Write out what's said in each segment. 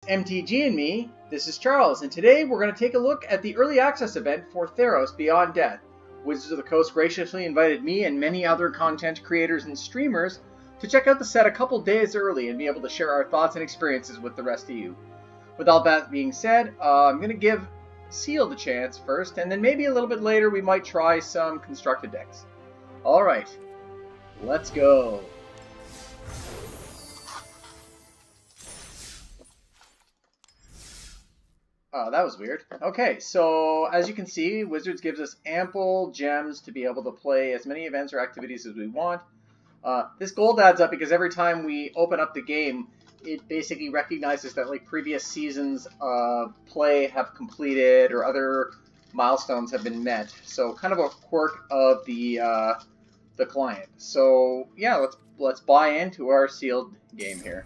MTG and me, this is Charles, and today we're going to take a look at the early access event for Theros Beyond Death. Wizards of the Coast graciously invited me and many other content creators and streamers to check out the set a couple days early and be able to share our thoughts and experiences with the rest of you. With all that being said, I'm going to give Sealed a chance first, and then maybe a little bit later we might try some constructed decks. Alright, let's go. Oh, that was weird. Okay, so as you can see, Wizards gives us ample gems to be able to play as many events or activities as we want. This gold adds up because every time we open up the game, it basically recognizes that like previous seasons of play have completed or other milestones have been met. So kind of a quirk of the client. So yeah, let's buy into our sealed game here.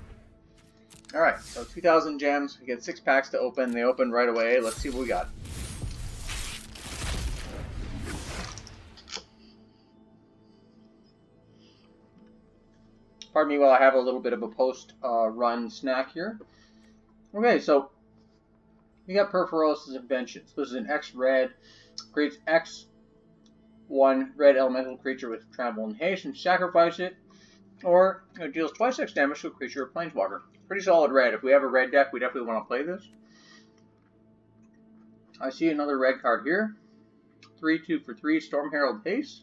Alright, so 2,000 gems. We get 6 packs to open. They open right away. Let's see what we got. Pardon me while I have a little bit of a post-run snack here. Okay, so we got Perforos' Invention. So this is an X-Red. Creates X1 red elemental creature with Trample and Haste and sacrifice it. Or it deals twice X damage to a creature or planeswalker. Pretty solid red. If we have a red deck, we definitely want to play this. I see another red card here. 3/2 for 3, Storm Herald Haste.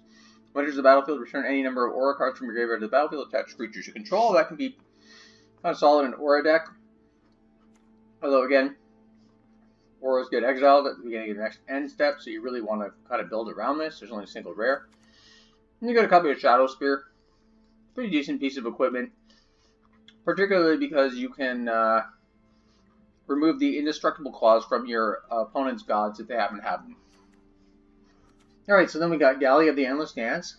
When it enters the battlefield, return any number of aura cards from your graveyard to the battlefield attached creatures you control. That can be kind of solid in an aura deck. Although again, auras get exiled at the beginning of the next end step, so you really want to kind of build around this. There's only a single rare. And you got a copy of Shadow Spear. Pretty decent piece of equipment. Particularly because you can remove the indestructible clause from your opponent's gods if they happen to have them. Alright, so then we got Galley of the Endless Dance.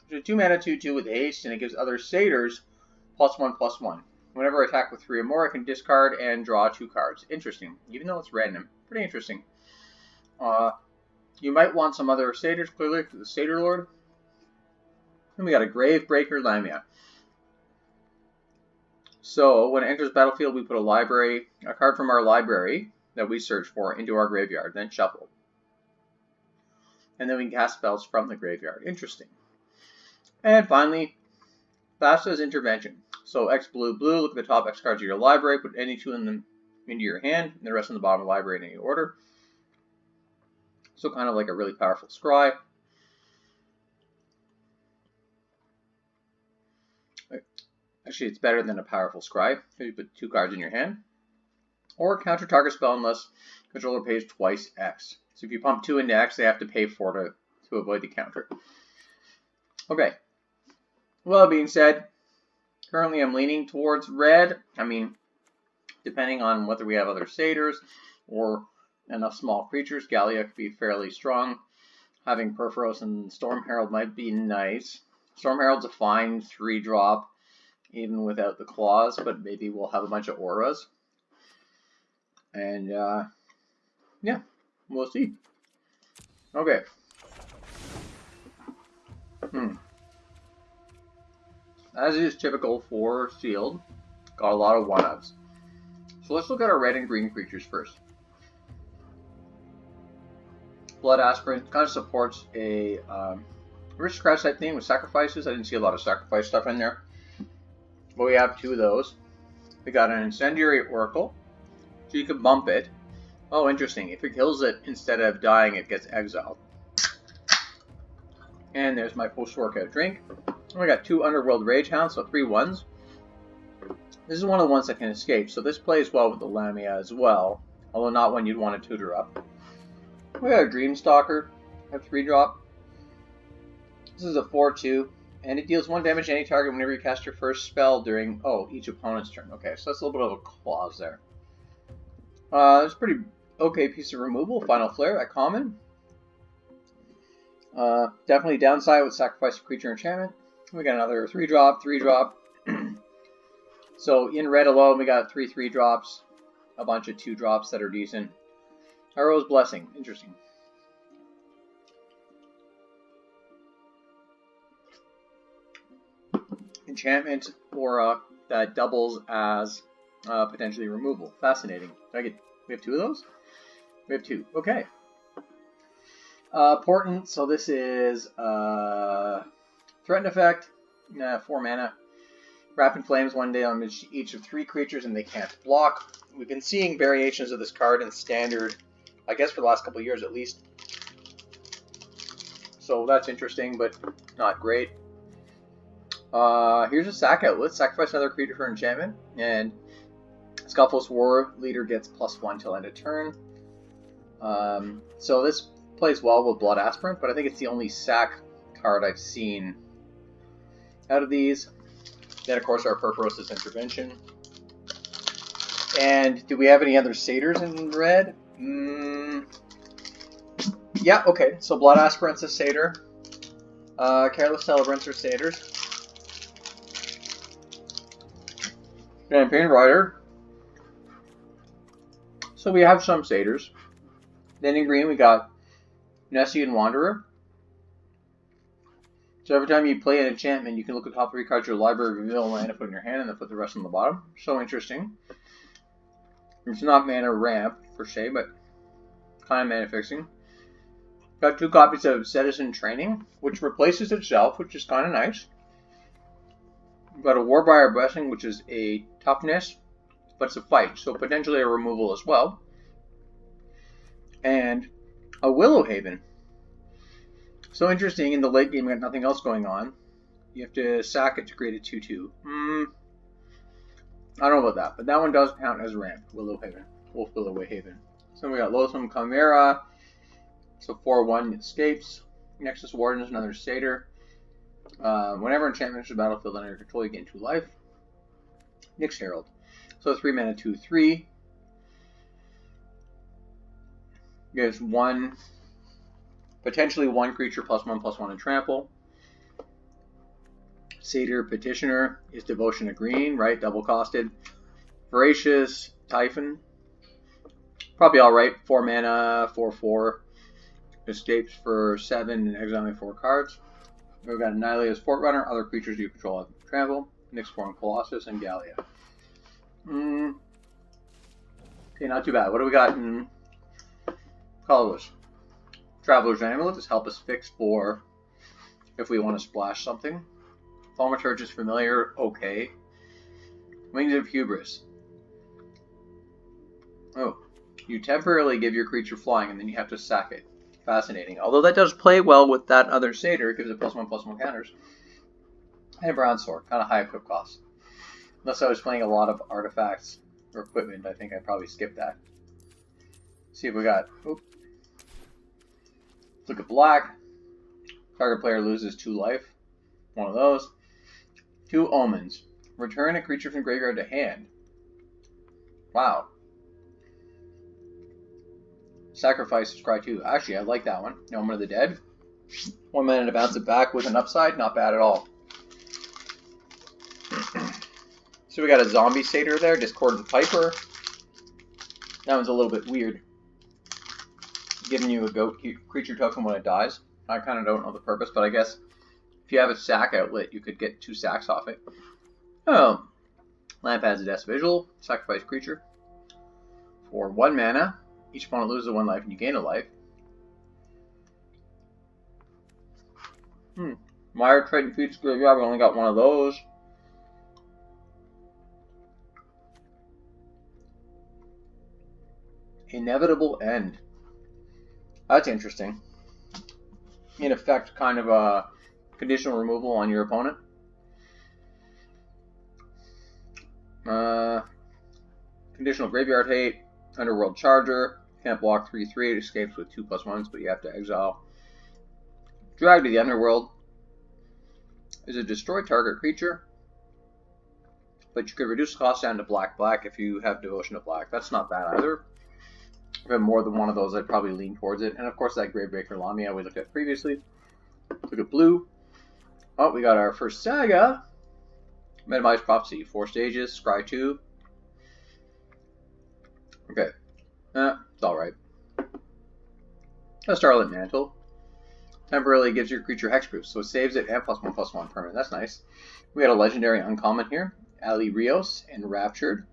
It's a 2 mana 2/2 with haste, and it gives other satyrs +1/+1. Whenever I attack with 3 or more, I can discard and draw 2 cards. Interesting, even though it's random. Pretty interesting. You might want some other satyrs, clearly, for the Satyr Lord. Then we got a Gravebreaker Lamia. So, when it enters the battlefield, we put a card from our library that we search for into our graveyard, then shuffle. And then we can cast spells from the graveyard. Interesting. And finally, Vasta's Intervention. So, X blue, blue, look at the top X cards of your library, put any 2 of them into your hand, and the rest in the bottom of the library in any order. So, kind of like a really powerful scry. Actually, it's better than a powerful scry. You put 2 cards in your hand. Or counter target spell unless controller pays twice X. So if you pump 2 into X, they have to pay 4 to avoid the counter. Okay. Well, that being said, currently I'm leaning towards red. I mean, depending on whether we have other satyrs or enough small creatures, Gallia could be fairly strong. Having Perforos and Storm Herald might be nice. Storm Herald's a fine 3-drop. Even without the claws, but maybe we'll have a bunch of auras. And, yeah, we'll see. Okay. As is typical for Sealed, got a lot of 1-ofs. So let's look at our red and green creatures first. Blood Aspirant kind of supports a aristocrat type thing with sacrifices. I didn't see a lot of sacrifice stuff in there. But we have 2 of those. We got an Incendiary Oracle, so you can bump it. Oh, interesting. If it kills it, instead of dying, it gets exiled. And there's my post-workout drink. And we got 2 Underworld Rage Hounds, so 3 1s. This is one of the ones that can escape, so this plays well with the Lamia as well, although not one you'd want to tutor up. We got a Dreamstalker, a 3-drop. This is a 4/2. And it deals 1 damage to any target whenever you cast your first spell during, each opponent's turn. Okay, so that's a little bit of a clause there. It's a pretty okay piece of removal. Final Flare, that common. Definitely downside with Sacrifice a Creature Enchantment. We got another 3-drop, 3-drop. So in red alone, we got 3 3-drops. A bunch of 2-drops that are decent. Arrow's Blessing, interesting. Enchantment aura that doubles as potentially removal. Fascinating. We have 2 of those? We have 2. Okay. Portent, so this is threatened effect, 4 mana. Rapid Flames 1 day on each of 3 creatures and they can't block. We've been seeing variations of this card in Standard, I guess for the last couple of years at least. So that's interesting, but not great. Here's a sack outlet. Sacrifice another creature for enchantment, and Scuffle's War Leader gets +1 till end of turn. So this plays well with Blood Aspirant, but I think it's the only sack card I've seen out of these. Then, of course, our Purpuros's Intervention. And do we have any other Satyrs in red? Yeah, okay. So Blood Aspirant's a Satyr. Careless Celebrants are Satyrs. Campaign Rider. So we have some Satyrs. Then in green we got Nessian Wanderer. So every time you play an enchantment, you can look at the top 3 cards of your library, reveal a land, and put in your hand, and then put the rest on the bottom. So interesting. It's not mana ramp, per se, but kind of mana fixing. Got 2 copies of Citizen Training, which replaces itself, which is kind of nice. We've got a Warbriar Blessing, which is a toughness, but it's a fight, so potentially a removal as well. And a Willow Haven. So interesting, in the late game, you got nothing else going on. You have to sack it to create a 2/2. I don't know about that, but that one does count as ramp. Willow Haven. Wolf Willow Haven. So we got Loathsome Chimera. So 4/1 escapes. Nexus Warden is another Satyr. Whenever enchantment enters the battlefield under your control, you gain 2 life. Nyx Herald. So 3 mana, 2/3. Gives 1, potentially 1 creature +1/+1 and trample. Satyr Petitioner is Devotion to green, right? Double costed. Voracious Typhon. Probably alright. 4 mana, 4/4. Escapes for 7 and exiling 4 cards. We've got Annihilator's Forerunner, other creatures you control have trample. Nyx Form Colossus and Gallia. Okay, not too bad. What do we got in colorless? Traveler's Amulet. This help us fix for if we want to splash something. Thaumaturge's Familiar, okay. Wings of Hubris. Oh, you temporarily give your creature flying and then you have to sack it. Fascinating. Although that does play well with that other Satyr, it gives it +1/+1 counters. And Brown Sword, kind of high equip cost. Unless I was playing a lot of artifacts or equipment, I think I'd probably skip that. See if we got. Oop. Look at black. Target player loses 2 life. One of those. 2 Omens. Return a creature from graveyard to hand. Wow. Sacrifice, scry 2. Actually, I like that one. Omen of the Dead. 1 mana to bounce it back with an upside. Not bad at all. So we got a zombie Satyr there. Discordant Piper. That one's a little bit weird. Giving you a goat creature token when it dies. I kind of don't know the purpose, but I guess if you have a sack outlet, you could get 2 sacks off it. Oh. Lamp has a Death Vigil. Sacrifice creature. For 1 mana. Each opponent loses 1 life and you gain a life. Mire Triton Feats Graveyard. We only got 1 of those. Inevitable End. That's interesting. In effect, kind of a conditional removal on your opponent. Conditional Graveyard Hate. Underworld Charger. Can't block 3/3. It escapes with 2/+1s, but you have to exile. Drag to the Underworld. Is a destroy target creature. But you could reduce the cost down to black if you have Devotion to Black. That's not bad either. If I have more than one of those, I'd probably lean towards it. And of course that Gravebreaker Lamia we looked at previously. Look at blue. Oh, we got our first Saga. Minimize Prophecy. 4 stages. Scry 2. Okay. It's alright. A Starlit Mantle. Temporarily gives your creature hexproof, so it saves it and +1/+1 permanent. That's nice. We got a legendary uncommon here. Ali Rios, Enraptured.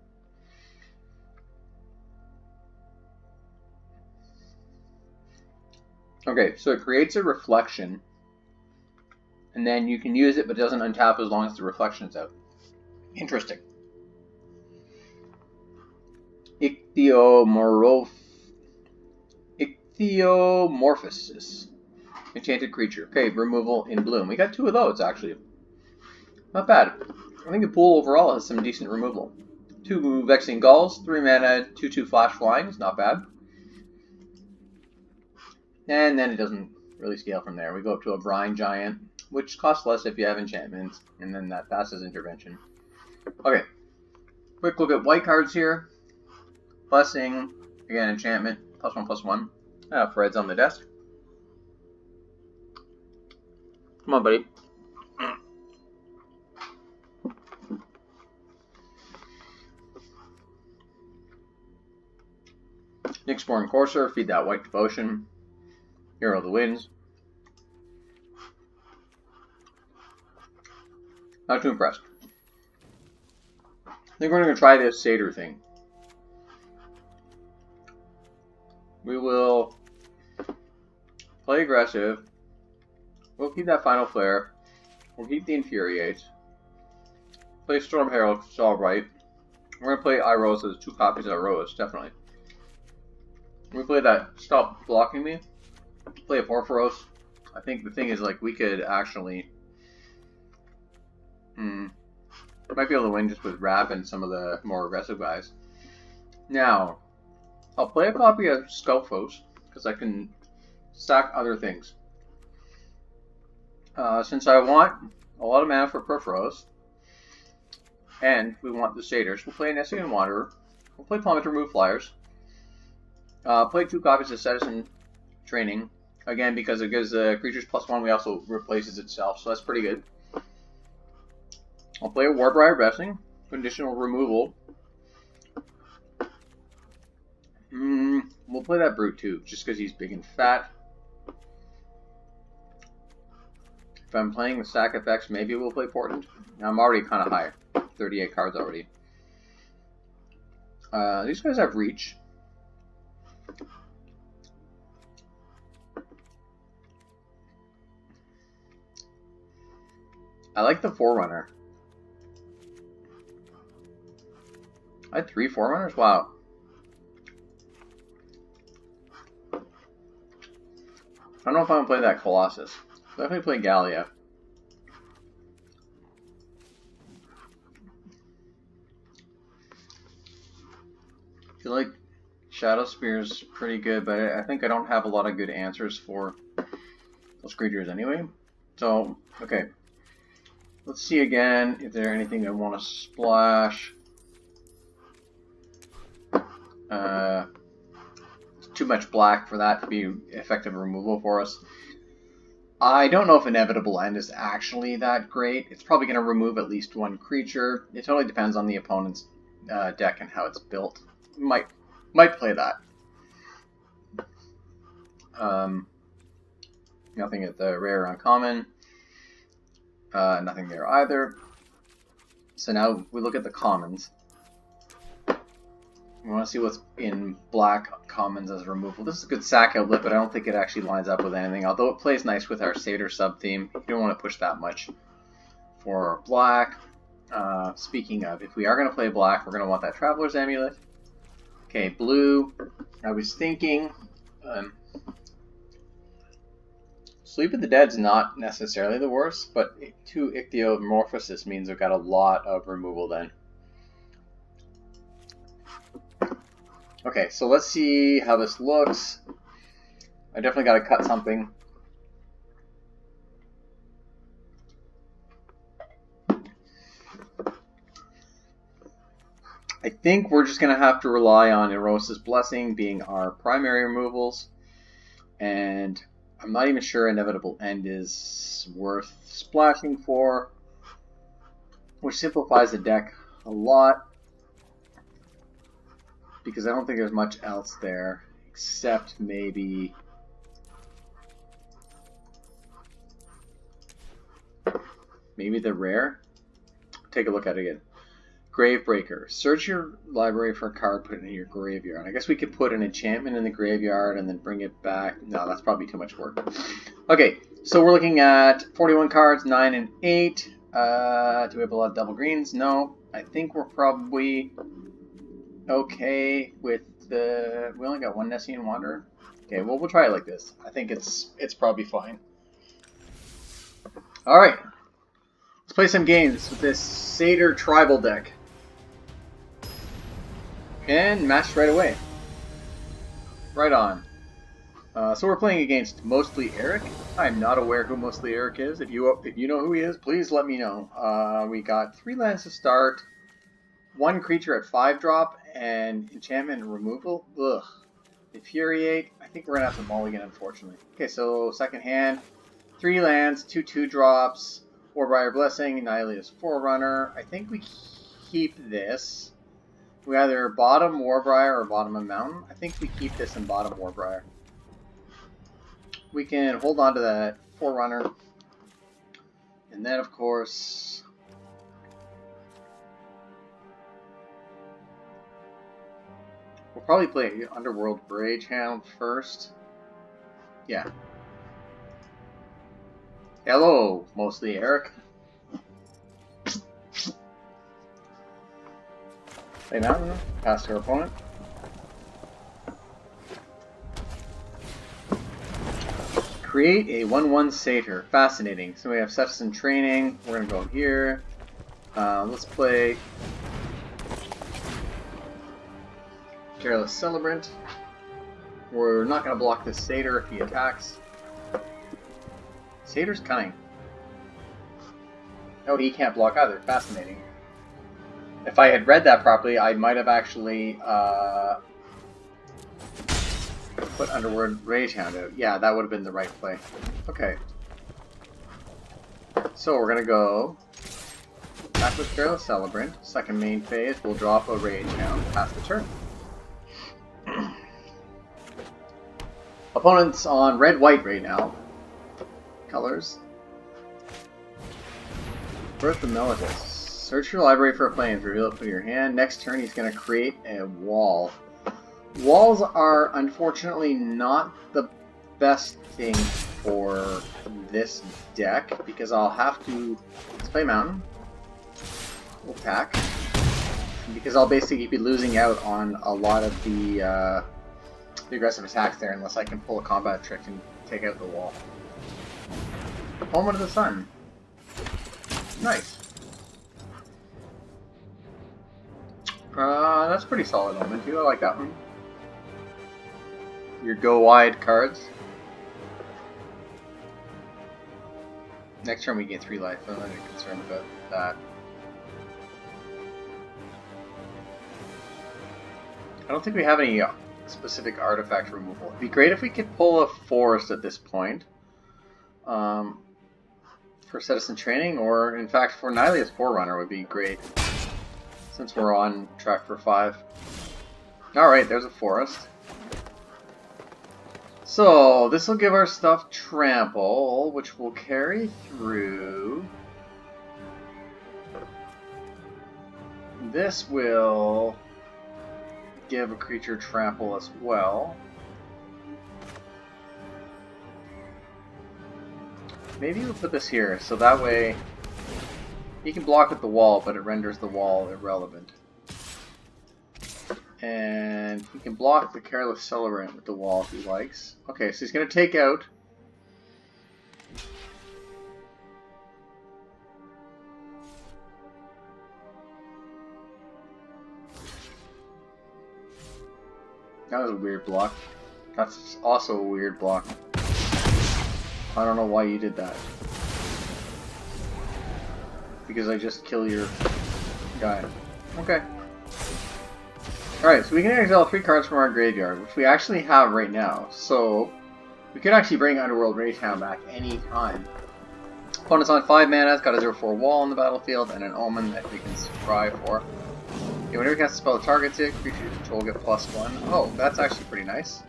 Okay, so it creates a reflection, and then you can use it, but it doesn't untap as long as the reflection's out. Interesting. Ichthyomorphosis. Enchanted creature. Okay, removal in bloom. We got 2 of those, actually. Not bad. I think the pool overall has some decent removal. 2 Vexing Gulls, 3 mana, 2/2 flash flying. It's not bad. And then it doesn't really scale from there. We go up to a Brine Giant, which costs less if you have enchantments, and then that passes intervention. Okay, quick look at white cards here. Blessing, again, enchantment, +1/+1. Fred's on the desk. Come on, buddy. Nyxborn Courser, feed that white devotion. Hero of the Winds. Not too impressed. I think we're going to try this Satyr thing. We will play aggressive. We'll keep that Final Flare. We'll keep the Infuriate. Play Storm Herald, it's alright. We're going to play Iros as 2 copies of Iros, definitely. We play that Stop Blocking Me. Play a Porphyros. I think the thing is, like, we could actually... might be able to win just with Wrap and some of the more aggressive guys. Now, I'll play a copy of Skelphos, because I can stack other things. Since I want a lot of mana for Porphyros, and we want the Satyrs, we'll play an Essay and Wanderer. We'll play Plummet to remove flyers. Play 2 copies of Citizen Training. Again, because it gives the creatures +1, we also replaces itself, so that's pretty good. I'll play a Warbriar Blessing, conditional removal. We'll play that Brute too, just because he's big and fat. If I'm playing the stack effects, maybe we'll play Portent. I'm already kind of high, 38 cards already. These guys have reach. I like the Forerunner. I had 3 Forerunners? Wow. I don't know if I'm going to play that Colossus. Definitely play Gallia. I feel like Shadow Spear's pretty good, but I think I don't have a lot of good answers for those creatures anyway. So, okay. Let's see again if there's anything I want to splash. Too much black for that to be effective removal for us. I don't know if Inevitable End is actually that great. It's probably going to remove at least 1 creature. It totally depends on the opponent's deck and how it's built. Might play that. Nothing at the rare uncommon. Nothing there either. So now we look at the commons. We want to see what's in black commons as removal. This is a good sack outlet, but I don't think it actually lines up with anything. Although it plays nice with our Satyr sub-theme. You don't want to push that much for black. Speaking of, if we are going to play black, we're going to want that Traveler's Amulet. Okay, blue. I was thinking... Sleep of the Dead's not necessarily the worst, but 2 Ichthyomorphosis means we've got a lot of removal then. Okay, so let's see how this looks. I definitely got to cut something. I think we're just going to have to rely on Erosa's Blessing being our primary removals. And I'm not even sure Inevitable End is worth splashing for, which simplifies the deck a lot. Because I don't think there's much else there, except maybe... maybe the rare? Take a look at it again. Gravebreaker. Search your library for a card, put it in your graveyard. I guess we could put an enchantment in the graveyard and then bring it back. No, that's probably too much work. Okay, so we're looking at 41 cards, 9 and 8. Do we have a lot of double greens? No. I think we're probably okay with the... We only got one Nessian Wanderer. Okay, well, we'll try it like this. I think it's probably fine. Alright. Let's play some games with this Satyr tribal deck. And matched right away. Right on. So we're playing against Mostly Eric. I'm not aware who Mostly Eric is. If you know who he is, please let me know. We got 3 lands to start, 1 creature at 5-drop, and enchantment and removal. Ugh. Infuriate. I think we're gonna have to mulligan, unfortunately. Okay, so second hand, 3 lands, 2 2-drops, Warbriar Blessing, Annihilator's Forerunner. I think we keep this. We either bottom Warbriar or bottom a Mountain. I think we keep this in bottom Warbriar. We can hold on to that Forerunner. And then, of course, we'll probably play Underworld Ragehound first. Yeah. Hello, Mostly Eric. Play Mountain, pass to our opponent. Create a 1/1 Satyr. Fascinating. So we have Citizen Training. We're going to go here. Let's play Careless Celebrant. We're not going to block this Satyr if he attacks. Satyr's cunning. Oh, he can't block either. Fascinating. If I had read that properly, I might have actually put Underworld Ragehound out. Yeah, that would have been the right play. Okay. So we're going to go back with Careless Celebrant. Second main phase, we'll drop a Ragehound. Pass the turn. Opponent's on red-white right now. Colors. Birth of Melodus. Search your library for a plains. Reveal it from your hand. Next turn, he's going to create a wall. Walls are unfortunately not the best thing for this deck because I'll have to play Mountain. We'll attack. Because I'll basically be losing out on a lot of the aggressive attacks there unless I can pull a combat trick and take out the wall. Home of the Sun. Nice. That's pretty solid Omen too. I like that one. Your go wide cards. Next turn we get 3 life. I'm not concerned about that. I don't think we have any specific artifact removal. It'd be great if we could pull a forest at this point. For Citizen Training, or in fact for Annihilator's Forerunner would be great. Since we're on track for 5. Alright, there's a forest. So, this will give our stuff Trample, which will carry through. This will give a creature Trample as well. Maybe we'll put this here, so that way he can block with the wall, but it renders the wall irrelevant. And he can block the Careless Celebrant with the wall if he likes. Okay, so he's going to take out that was a weird block. That's also a weird block. I don't know why you did that. Because I just kill your guy. Okay. Alright, so we can exile 3 cards from our graveyard, which we actually have right now. So, we could actually bring Underworld Ragehound back any time. Opponent's on 5 mana, it's got a 0/4 wall on the battlefield, and an Omen that we can strive for. Okay, whenever you cast a spell that targets it, creature you control get +1. Oh, that's actually pretty nice.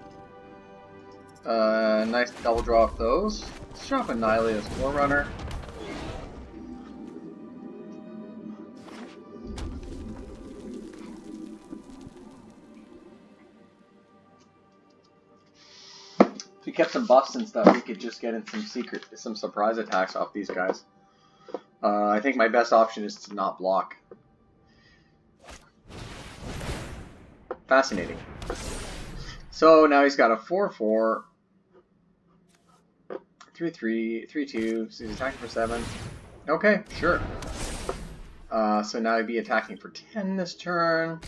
Nice double draw of those. Let's drop Annihilator's Forerunner. If we kept some buffs and stuff, we could just get in some surprise attacks off these guys. I think my best option is to not block. Fascinating. So now he's got a 4/4, 3/3, 3/2. So he's attacking for 7. Okay, sure. So now he'd be attacking for 10 this turn.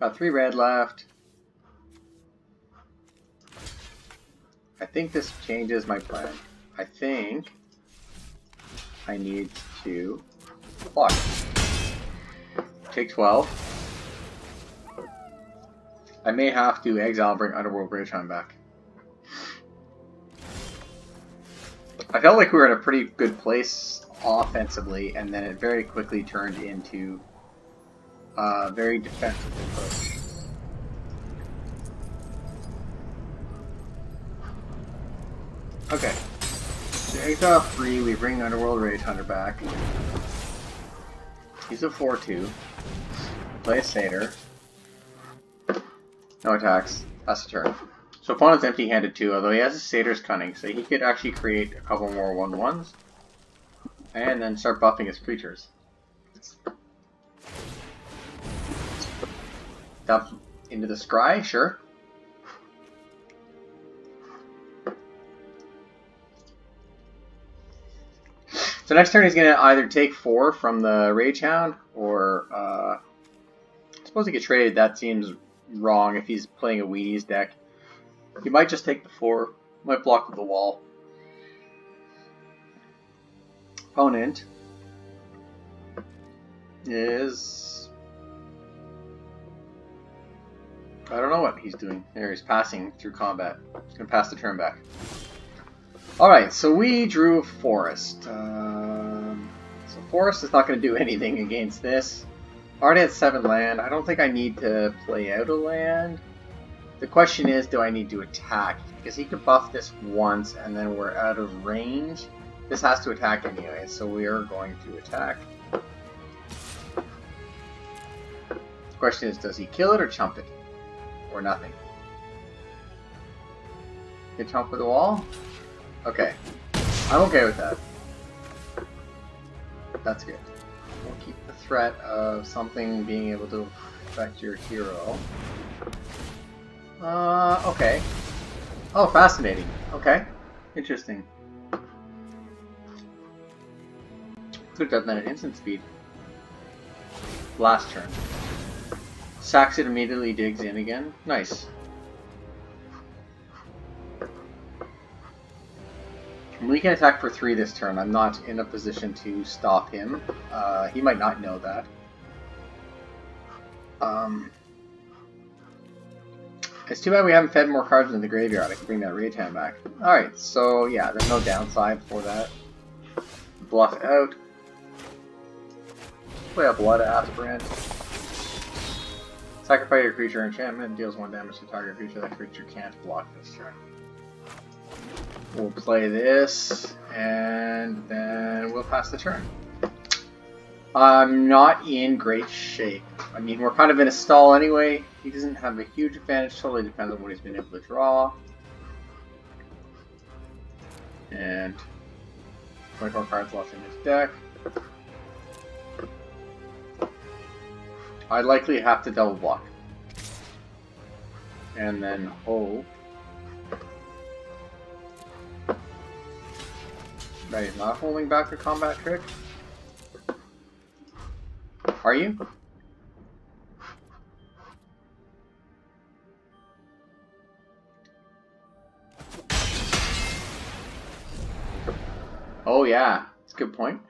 Got 3 red left. I think this changes my plan. I think I need to block. Take 12. I may have to exile and bring Underworld Ragehand back. I felt like we were in a pretty good place offensively, and then it very quickly turned into a very defensive approach. Okay. So exile 3, we bring Underworld Ragehunter back. He's a 4/2. Play a Satyr. No attacks. That's a turn. So opponent's empty-handed too, although he has a Satyr's Cunning, so he could actually create a couple more 1/1s. And then start buffing his creatures. Dump into the scry, sure. So next turn he's going to either take 4 from the Ragehound, or I suppose he could trade. That seems wrong if he's playing a Wheaties deck. He might just take the 4, might block with the wall. Opponent is... I don't know what he's doing. There, he's passing through combat. He's going to pass the turn back. Alright, so we drew a forest. So forest is not going to do anything against this. Already at 7 land. I don't think I need to play out a land. The question is, do I need to attack? Because he could buff this once and then we're out of range. This has to attack anyway, so we are going to attack. The question is, does he kill it or chump it? Or nothing? Get chump with the wall? Okay. I'm okay with that. That's good. We'll keep the threat of something being able to affect your hero. Okay. Oh, fascinating. Okay. Interesting. Could have done that at instant speed. Last turn. Sacks it, immediately digs in again. Nice. We can attack for 3 this turn. I'm not in a position to stop him. He might not know that. It's too bad we haven't fed more cards in the graveyard. I can bring that Ragehand back. Alright, so yeah, there's no downside for that. Bluff out. Play a Blood Aspirant. Sacrifice your creature enchantment. Deals 1 damage to target creature. That creature can't block this turn. We'll play this, and then we'll pass the turn. I'm not in great shape. I mean, we're kind of in a stall anyway. He doesn't have a huge advantage. Totally depends on what he's been able to draw. And 24 cards left in his deck. I'd likely have to double block. And then hope. Right, he's not holding back the combat trick. Are you? Oh yeah, that's a good point.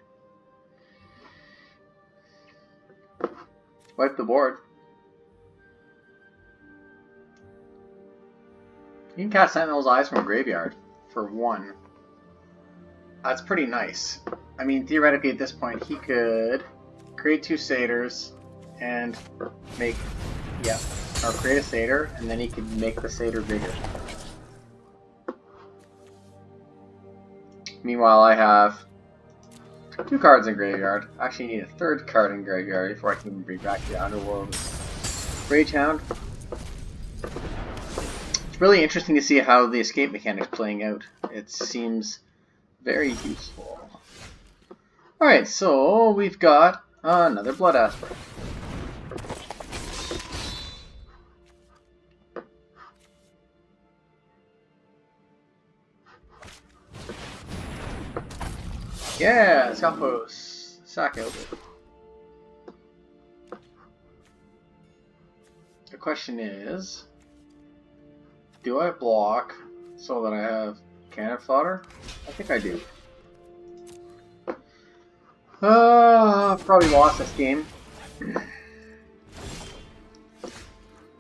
Wipe the board. You can cast Sentinel's Eyes from a graveyard for 1. That's pretty nice. I mean, theoretically at this point he could create 2 satyrs and make, yeah, or create a satyr, and then he could make the satyr bigger. Meanwhile, I have 2 cards in graveyard. I actually need a 3rd card in graveyard before I can bring back the Underworld Ragehound. really interesting to see how the escape mechanic is playing out. It seems very useful. Alright, so we've got another blood aspirant. Yeah, Scalpos. Sack out. The question is, do I block so that I have cannon fodder? I think I do. Probably lost this game.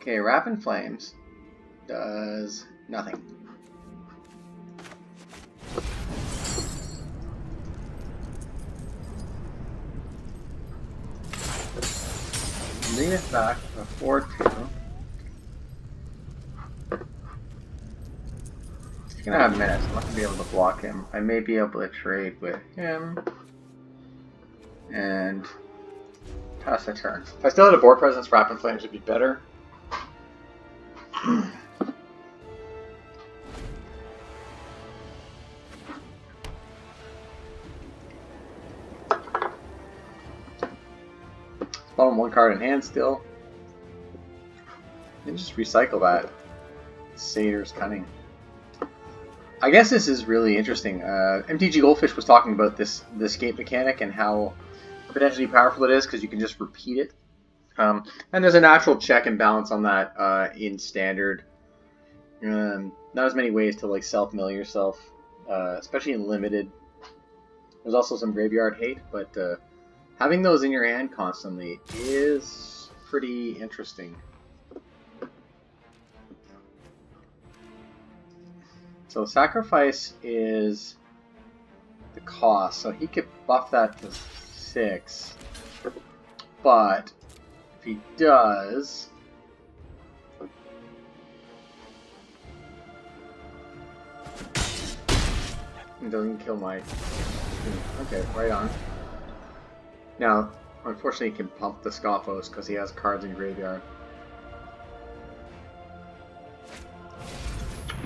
Okay, Rapid Flames does nothing. Bring this back to 4-2. He's gonna have minutes. I'm not gonna be able to block him. I may be able to trade with him and pass a turn. If I still had a board presence, Rapid Flames would be better. Bottom one card in hand still. And just recycle that. Satyr's Cunning. I guess this is really interesting. MTG Goldfish was talking about the escape mechanic and how potentially powerful it is because you can just repeat it. And there's a natural check and balance on that in Standard. Not as many ways to like self-mill yourself, especially in Limited. There's also some graveyard hate, but having those in your hand constantly is pretty interesting. So Sacrifice is the cost, so he could buff that to 6, but if he does, it doesn't kill my... Okay, right on. Now, unfortunately he can pump the Scoffos because he has cards in graveyard.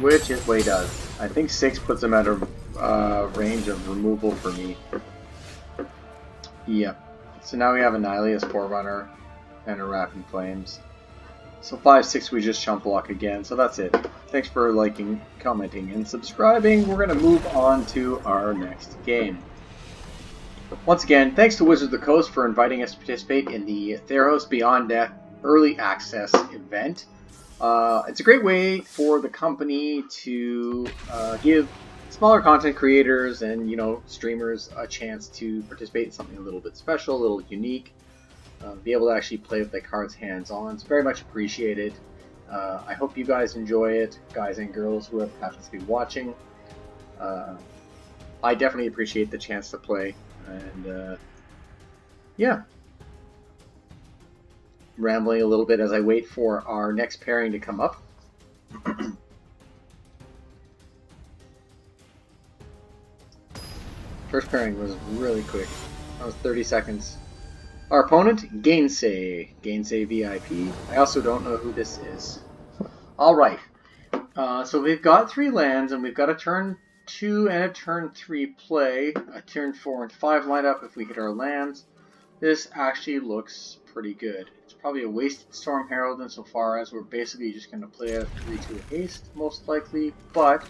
Which is what he does. I think 6 puts him at a range of removal for me. Yep. So now we have a Nihilious Forerunner and a Rapid Flames. So 5-6 we just chump block again. So that's it. Thanks for liking, commenting, and subscribing. We're going to move on to our next game. Once again, thanks to Wizards of the Coast for inviting us to participate in the Theros Beyond Death Early Access event. It's a great way for the company to give smaller content creators and, streamers a chance to participate in something a little bit special, a little unique, be able to actually play with the cards hands-on. It's very much appreciated. I hope you guys enjoy it, guys and girls who happen to be watching. I definitely appreciate the chance to play, and yeah. Rambling a little bit as I wait for our next pairing to come up. First pairing was really quick. That was 30 seconds. Our opponent, Gainsay VIP. I also don't know who this is. Alright. So we've got 3 lands, and we've got a turn 2 and a turn 3 play. A turn 4 and 5 lineup if we hit our lands. This actually looks pretty good. It's probably a wasted Storm Herald insofar as we're basically just going to play a 3-2 haste, most likely, but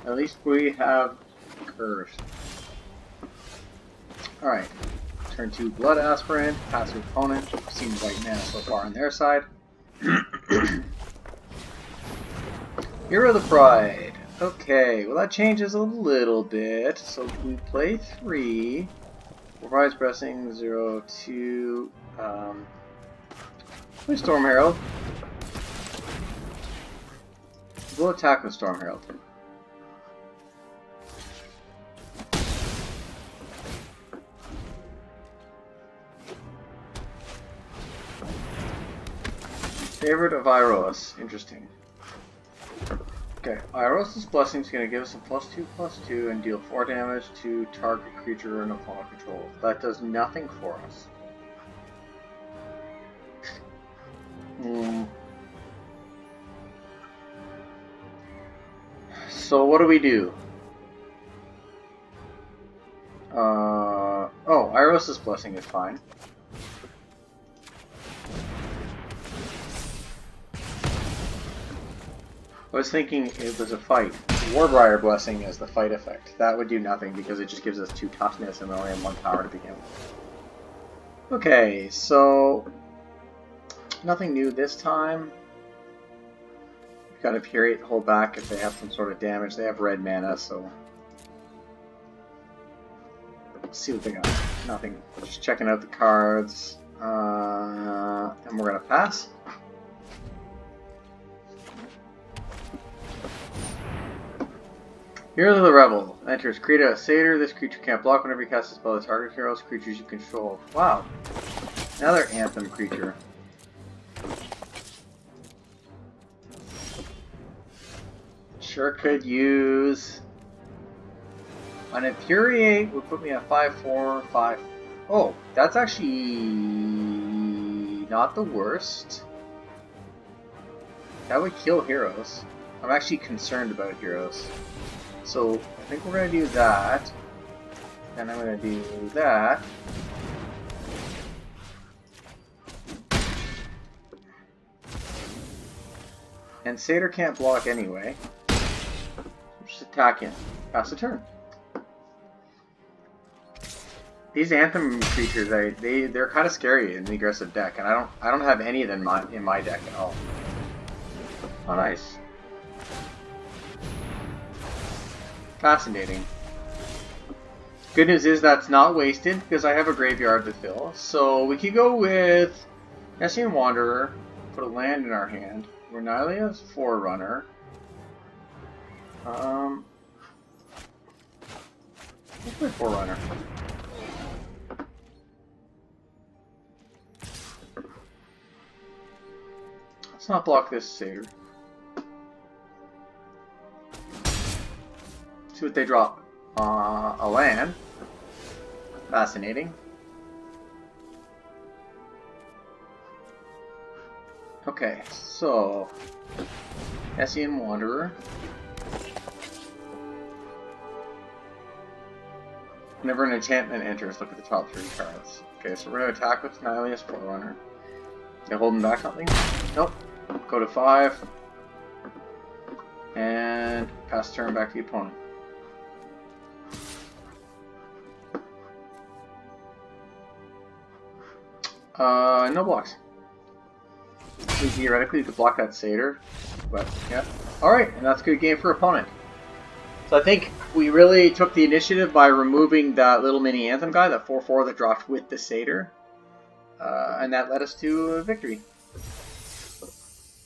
at least we have curves. Alright, turn 2 Blood Aspirant, passive opponent, seems like mana so far on their side. Hero of the Pride. Okay, well that changes a little bit, so we play 3. Provides pressing 0-2. Play Storm Herald. We'll attack with Storm Herald. Favorite of Iroas. Interesting. Okay, Iroas' Blessing is going to give us a +2/+2 and deal 4 damage to target creature and opponent control. That does nothing for us. So what do we do? Oh, Iros' Blessing is fine. I was thinking it was a fight. Warbriar Blessing is the fight effect. That would do nothing because it just gives us 2 toughness and we only have 1 power to begin with. Okay, so nothing new this time. We've got Infuriate to hold back if they have some sort of damage. They have red mana, so let's see what they got. Nothing. Just checking out the cards. And we're gonna pass. Heroes of the Revel. Enters. Create a Satyr. This creature can't block whenever you cast a spell. The target heroes creatures you control. Wow. Another Anthem creature. Sure could use an Infuriate. Would put me at 5/4/5. Oh, that's actually not the worst. That would kill heroes. I'm actually concerned about heroes. So I think we're going to do that. And I'm going to do that. And Satyr can't block anyway. Just attack him. Pass the turn. These Anthem creatures, they're kind of scary in the aggressive deck, and I don't have any of them in my deck at all. Oh, nice. Fascinating. Good news is that's not wasted because I have a graveyard to fill. So we could go with Hessian Wanderer, put a land in our hand. Renalia's Forerunner. Let's play Forerunner. Let's not block this Satyr. See what they drop. A land. Fascinating. Okay, so Hessian Wanderer. Whenever an enchantment enters, look at the top 3 cards. Okay, so we're going to attack with Nihilius Forerunner. You holding back something? Nope. Go to 5. And pass turn back to the opponent. No blocks. Theoretically, you could block that Satyr, but yeah. Alright, and that's a good game for opponent. So I think we really took the initiative by removing that little mini Anthem guy, that 4/4 that dropped with the Satyr. And that led us to a victory.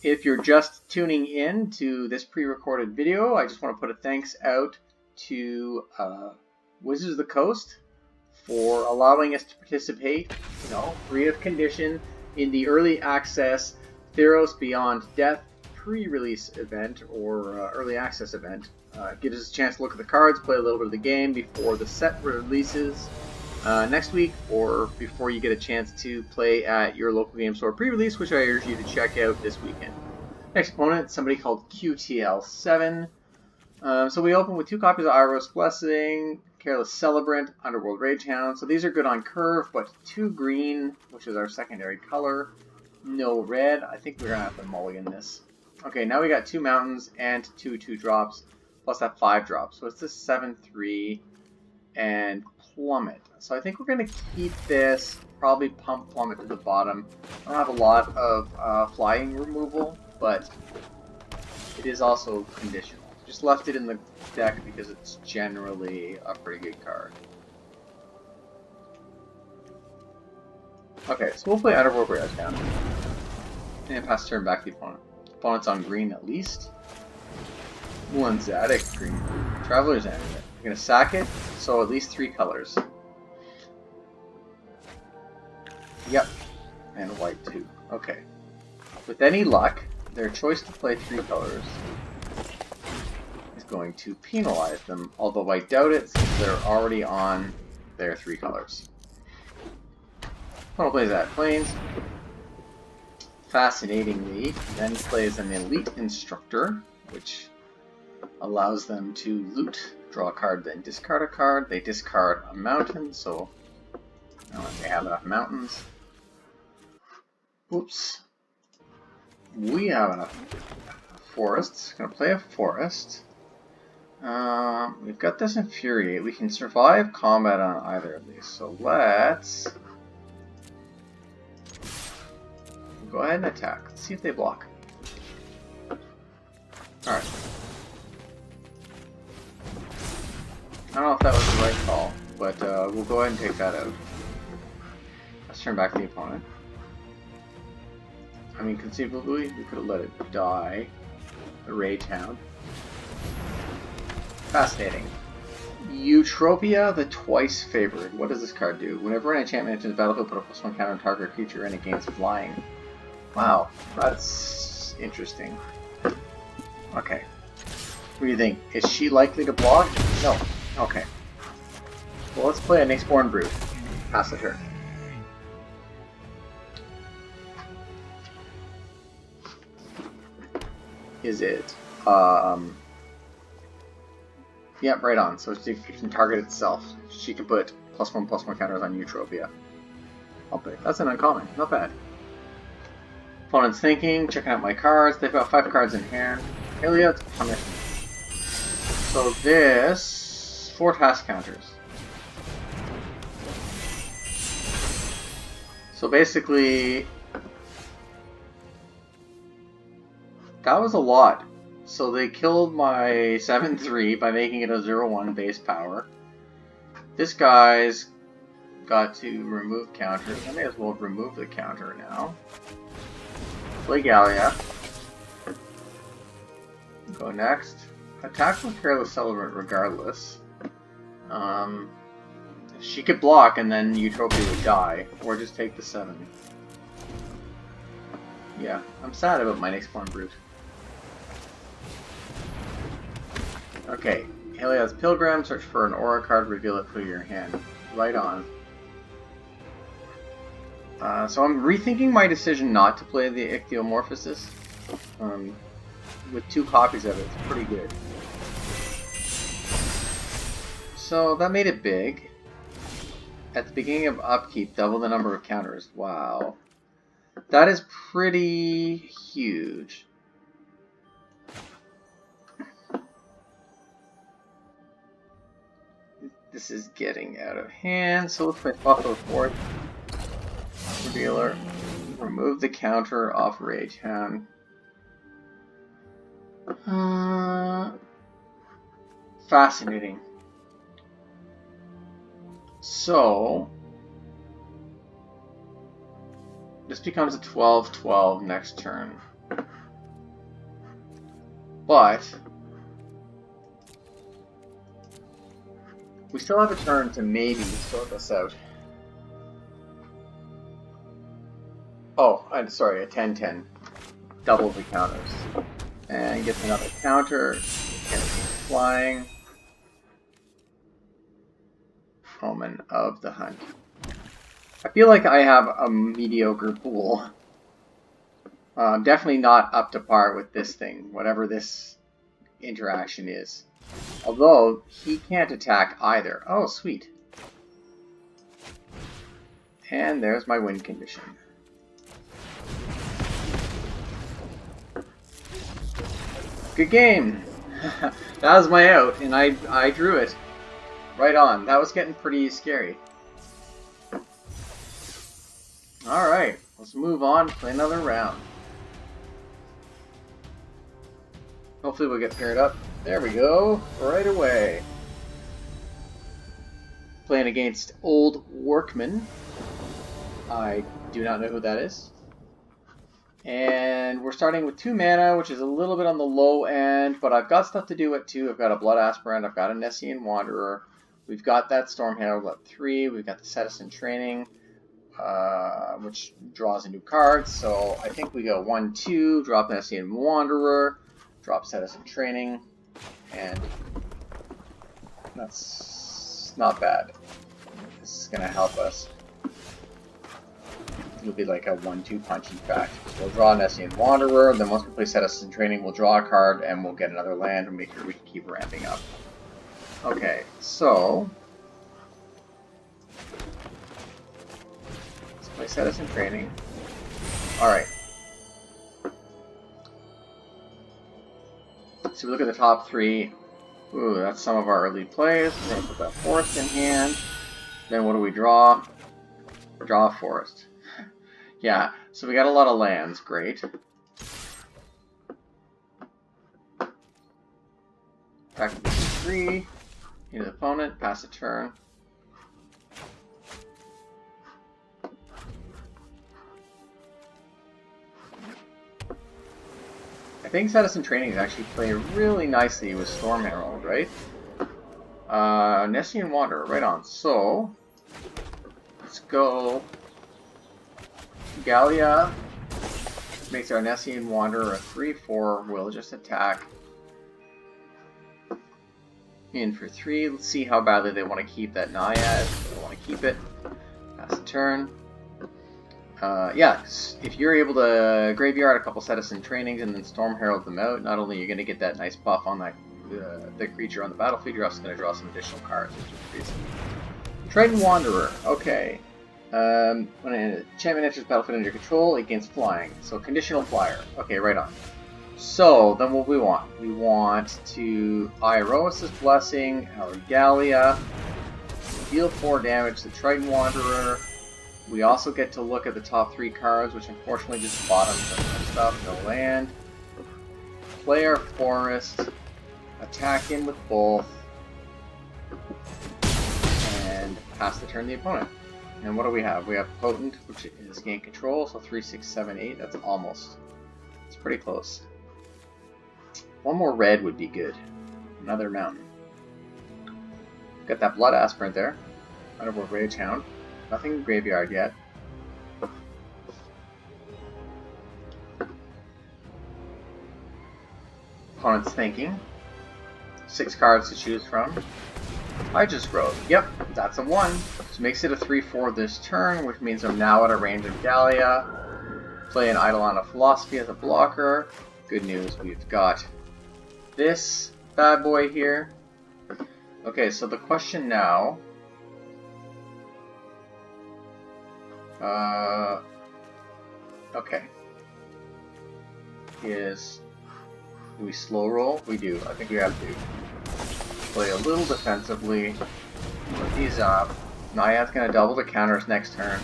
If you're just tuning in to this pre-recorded video, I just want to put a thanks out to Wizards of the Coast for allowing us to participate, free of condition, in the early access Theros Beyond Death pre-release event or early access event. It gives us a chance to look at the cards, play a little bit of the game before the set releases next week, or before you get a chance to play at your local game store pre-release, which I urge you to check out this weekend. Next opponent, somebody called QTL7. So we open with 2 copies of Iros Blessing, Careless Celebrant, Underworld Ragehound. So these are good on curve, but 2 green, which is our secondary color. No red. I think we're going to have to mulligan this. Okay, now we got 2 mountains and 2 2-drops, plus that 5-drop. So it's this 7/3 and Plummet. So I think we're going to keep this, probably pump Plummet to the bottom. I don't have a lot of flying removal, but it is also conditional. Just left it in the deck because it's generally a pretty good card. Okay, so we'll play Underworld Ragehound. And pass turn back to the opponent. Opponent's on green at least. One Zadok green. Traveler's Amulet. I'm going to sack it, so at least 3 colors. Yep. And white too. Okay. With any luck, their choice to play 3 colors is going to penalize them, although I doubt it since they're already on their 3 colors. Opponent plays that Plains. Fascinatingly, then plays an Elite Instructor, which allows them to loot, draw a card, then discard a card. They discard a mountain, so I don't know if they have enough mountains. Oops. We have enough forests. Gonna play a forest. We've got this Infuriate. We can survive combat on either of these, so let's go ahead and attack. Let's see if they block. Alright. I don't know if that was the right call, but we'll go ahead and take that out. Let's turn back the opponent. I mean, conceivably, we could have let it die. The Rage Hound. Fascinating. Eutropia, the Twice Favored. What does this card do? Whenever an enchantment enters the battlefield, put a +1 counter on target creature and it gains flying. Wow, that's interesting. Okay. What do you think? Is she likely to block? No. Okay. Well, let's play a Nyxborn Brute. Pass the turn. Is it? Yep, right on. So she can target itself. She can put +1/+1 counters on Eutropia. I'll pick. That's an uncommon. Not bad. Opponent's thinking, checking out my cards. They've got 5 cards in hand. Iliad's Punishment. So this 4 task counters. So basically, that was a lot. So they killed my 7/3 by making it a 0/1 base power. This guy's got to remove counters. I may as well remove the counter now. Play Gallia. Go next. Attack with Careless Celebrant regardless. She could block and then Eutropia would die. Or just take the 7. Yeah, I'm sad about my Nyxborn Brute. Okay, Heliod's Pilgrim, search for an aura card, reveal it, put it in your hand. Right on. So I'm rethinking my decision not to play the Ichthyomorphosis. With 2 copies of it, it's pretty good. So that made it big. At the beginning of upkeep, double the number of counters. Wow. That is pretty huge. This is getting out of hand, so let's play Buffalo Fort. Revealer. Remove the counter off Rage Hound. Fascinating. So this becomes a 12/12 next turn. But we still have a turn to maybe sort this out. Oh, I'm sorry, a 10/10. Double the counters. And gets another counter. Flying. Omen of the Hunt. I feel like I have a mediocre pool. Definitely not up to par with this thing, whatever this interaction is. Although, he can't attack either. Oh, sweet. And there's my win condition. Good game! That was my out, and I drew it. Right on. That was getting pretty scary. Alright, let's move on, play another round. Hopefully we'll get paired up. There we go, right away. Playing against Old Workman. I do not know who that is. And we're starting with 2 mana, which is a little bit on the low end, but I've got stuff to do it too. I've got a Blood Aspirant, I've got a Nessian Wanderer, we've got that Storm Herald at 3, we've got the Citizen Training, which draws a new card, so I think we go 1-2, drop Nessian Wanderer, drop Citizen Training, and that's not bad. This is going to help us. It'll be like a 1-2 punch in fact. We'll draw an Nessian Wanderer, then once we play Theros in training, we'll draw a card and we'll get another land and make sure we can keep ramping up. Okay, so let's play Theros in training. Alright. So we look at the top 3. Ooh, that's some of our early plays. We're going to put that forest in hand. Then what do we draw? Draw a forest. Yeah, so we got a lot of lands. Great. Back to 3. Into the opponent. Pass a turn. I think Theros in training is actually playing really nicely with Storm Herald, right? Nessian Wanderer, right on. So, let's go. Gallia makes our Nessian Wanderer a 3/4. We'll just attack. In for 3. Let's see how badly they want to keep that Naiad. They want to keep it. Pass the turn. Yeah, if you're able to graveyard a couple Theros in trainings and then Storm Herald them out, not only are you going to get that nice buff on that the creature on the battlefield, you're also going to draw some additional cards, which is crazy. Triton Wanderer. Okay. When an enchantment enters the battlefield under your control, it gains flying. So conditional flyer. Okay, right on. So then what we want? We want to Iroas' Blessing, our Gallia, deal 4 damage to Triton Wanderer. We also get to look at the top 3 cards, which unfortunately just bottoms some stuff. No land. Play our forest. Attack in with both. And pass the turn to the opponent. And what do we have? We have Potent, which is gain control, so 3, 6, 7, 8. That's almost. It's pretty close. One more red would be good. Another mountain. Got that Blood Aspirant there. Underworld Rage Hound. Nothing in graveyard yet. Opponent's thinking. 6 cards to choose from. I just wrote. Yep, that's a 1. Which makes it a 3/4 this turn, which means I'm now at a range of Gallia. Play an Eidolon of Philosophy as a blocker. Good news, we've got this bad boy here. Okay, so the question now. Okay. Is, do we slow roll? We do. I think we have to. Play a little defensively. Put these up. Naiad's going to double the counters next turn.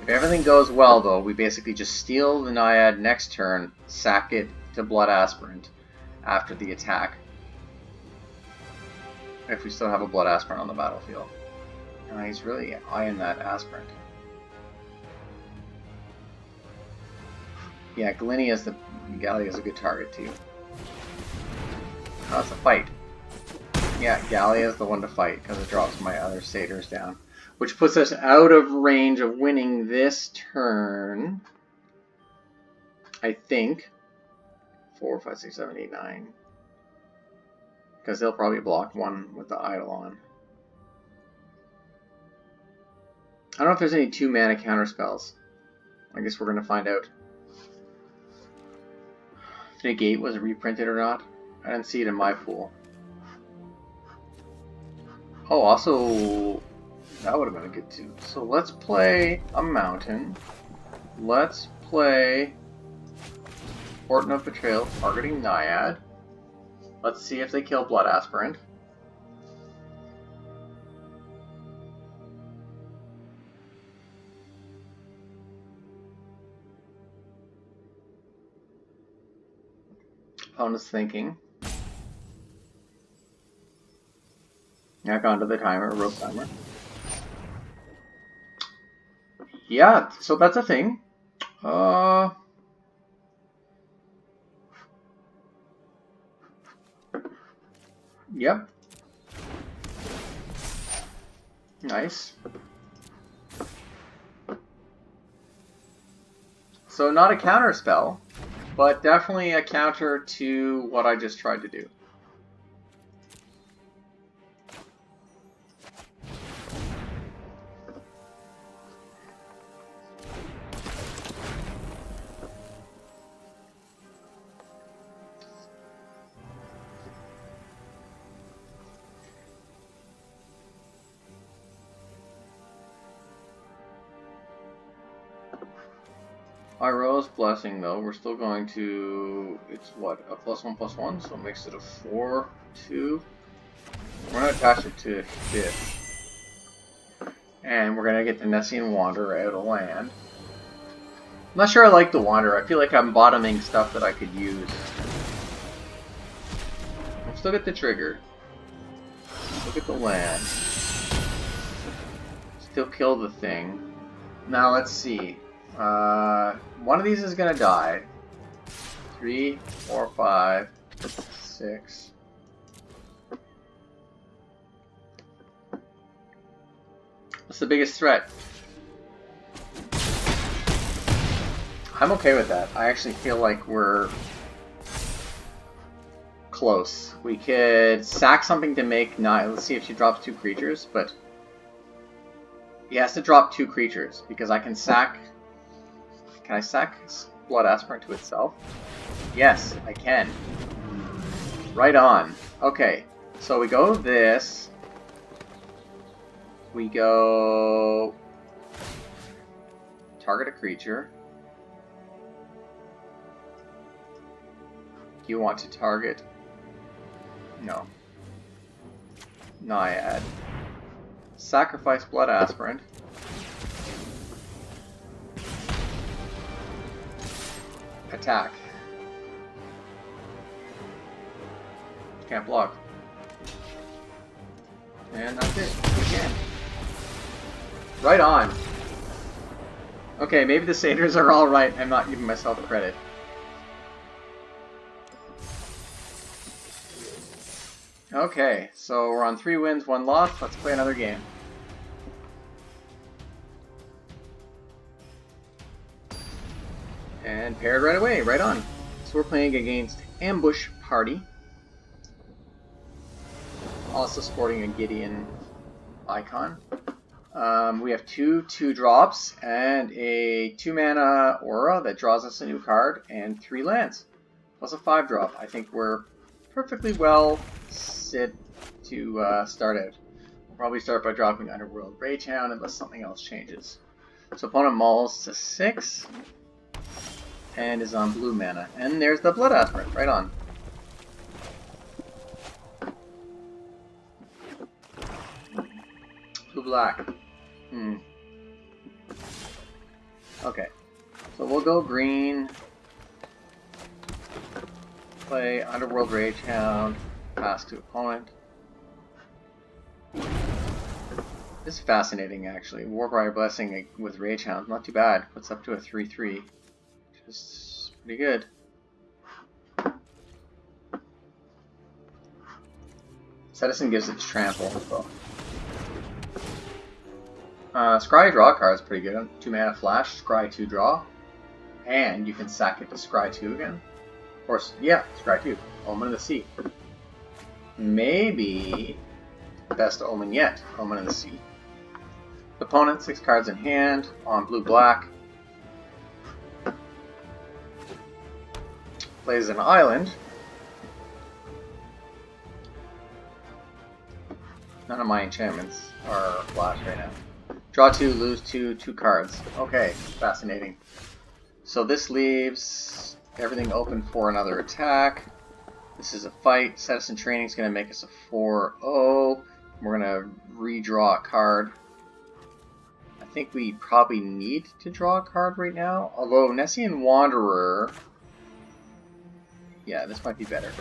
If everything goes well, though, we basically just steal the Naiad next turn, sack it to Blood Aspirant after the attack. If we still have a Blood Aspirant on the battlefield. He's really eyeing that Aspirant. Yeah, Gallia is a good target too. Oh, it's a fight. Yeah, Gallia is the one to fight because it drops my other satyrs down, which puts us out of range of winning this turn. I think 4, 5, 6, 7, 8, 9. Because they'll probably block 1 with the Eidolon. I don't know if there's any 2-mana counter spells. I guess we're going to find out. If Negate was reprinted or not. I didn't see it in my pool. Oh, also, that would have been good too. So let's play a mountain. Let's play Portent of Betrayal targeting Naiad. Let's see if they kill Blood Aspirant. Opponent's thinking. Back onto the timer, rope timer. Yeah, so that's a thing. Yep. Nice. So not a counter spell, but definitely a counter to what I just tried to do. Iroh's Blessing, though, we're still going to... It's what? A +1/+1, so it makes it a 4/2. We're going to attach it to 5th. And we're going to get the Nessian Wanderer out of land. I'm not sure I like the Wanderer. I feel like I'm bottoming stuff that I could use. We'll still get the trigger. Still get the land. Still kill the thing. Now let's see. One of these is gonna die. 3, 4, 5, 6. What's the biggest threat? I'm okay with that. I actually feel like we're close. We could sack something to make 9. Let's see if she drops 2 creatures, but he has to drop 2 creatures because I can sack. Can I sack Blood Aspirant to itself? Yes, I can. Right on. Okay, so we go this. We go target a creature. Do you want to target? No. Naiad. Sacrifice Blood Aspirant. Attack. Can't block. And that's it. Again. Right on. Okay, maybe the Satyrs are alright. I'm not giving myself credit. Okay, so we're on 3 wins, 1 loss. Let's play another game. And paired right away, right on. So we're playing against Ambush Party. Also sporting a Gideon icon. We have 2 2-drops and a 2-mana aura that draws us a new card and 3 lands. Plus a 5-drop. I think we're perfectly well sit to start out. We'll probably start by dropping Underworld Ragehound unless something else changes. So opponent mauls to 6 and is on blue mana. And there's the Blood Aspirant, right on. Blue black. Okay, so we'll go green. Play Underworld Ragehound. Pass to opponent. This is fascinating, actually. Warbriar Blessing with Ragehound, not too bad. Puts up to a 3/3, which is pretty good. Citizen gives it trample as well. Scry draw card is pretty good. 2 mana flash, Scry 2 draw, and you can sack it to Scry 2 again. Or yeah, Scry 2. Omen of the Sea. Maybe best omen yet. Omen of the Sea. Opponent 6 cards in hand on blue black. Plays an island. None of my enchantments are flash right now. Draw 2, lose 2, 2 cards. Okay, fascinating. So this leaves everything open for another attack. This is a fight. Citizen Training is going to make us a 4/0. We're going to redraw a card. I think we probably need to draw a card right now. Although Nessian Wanderer... Yeah, this might be better.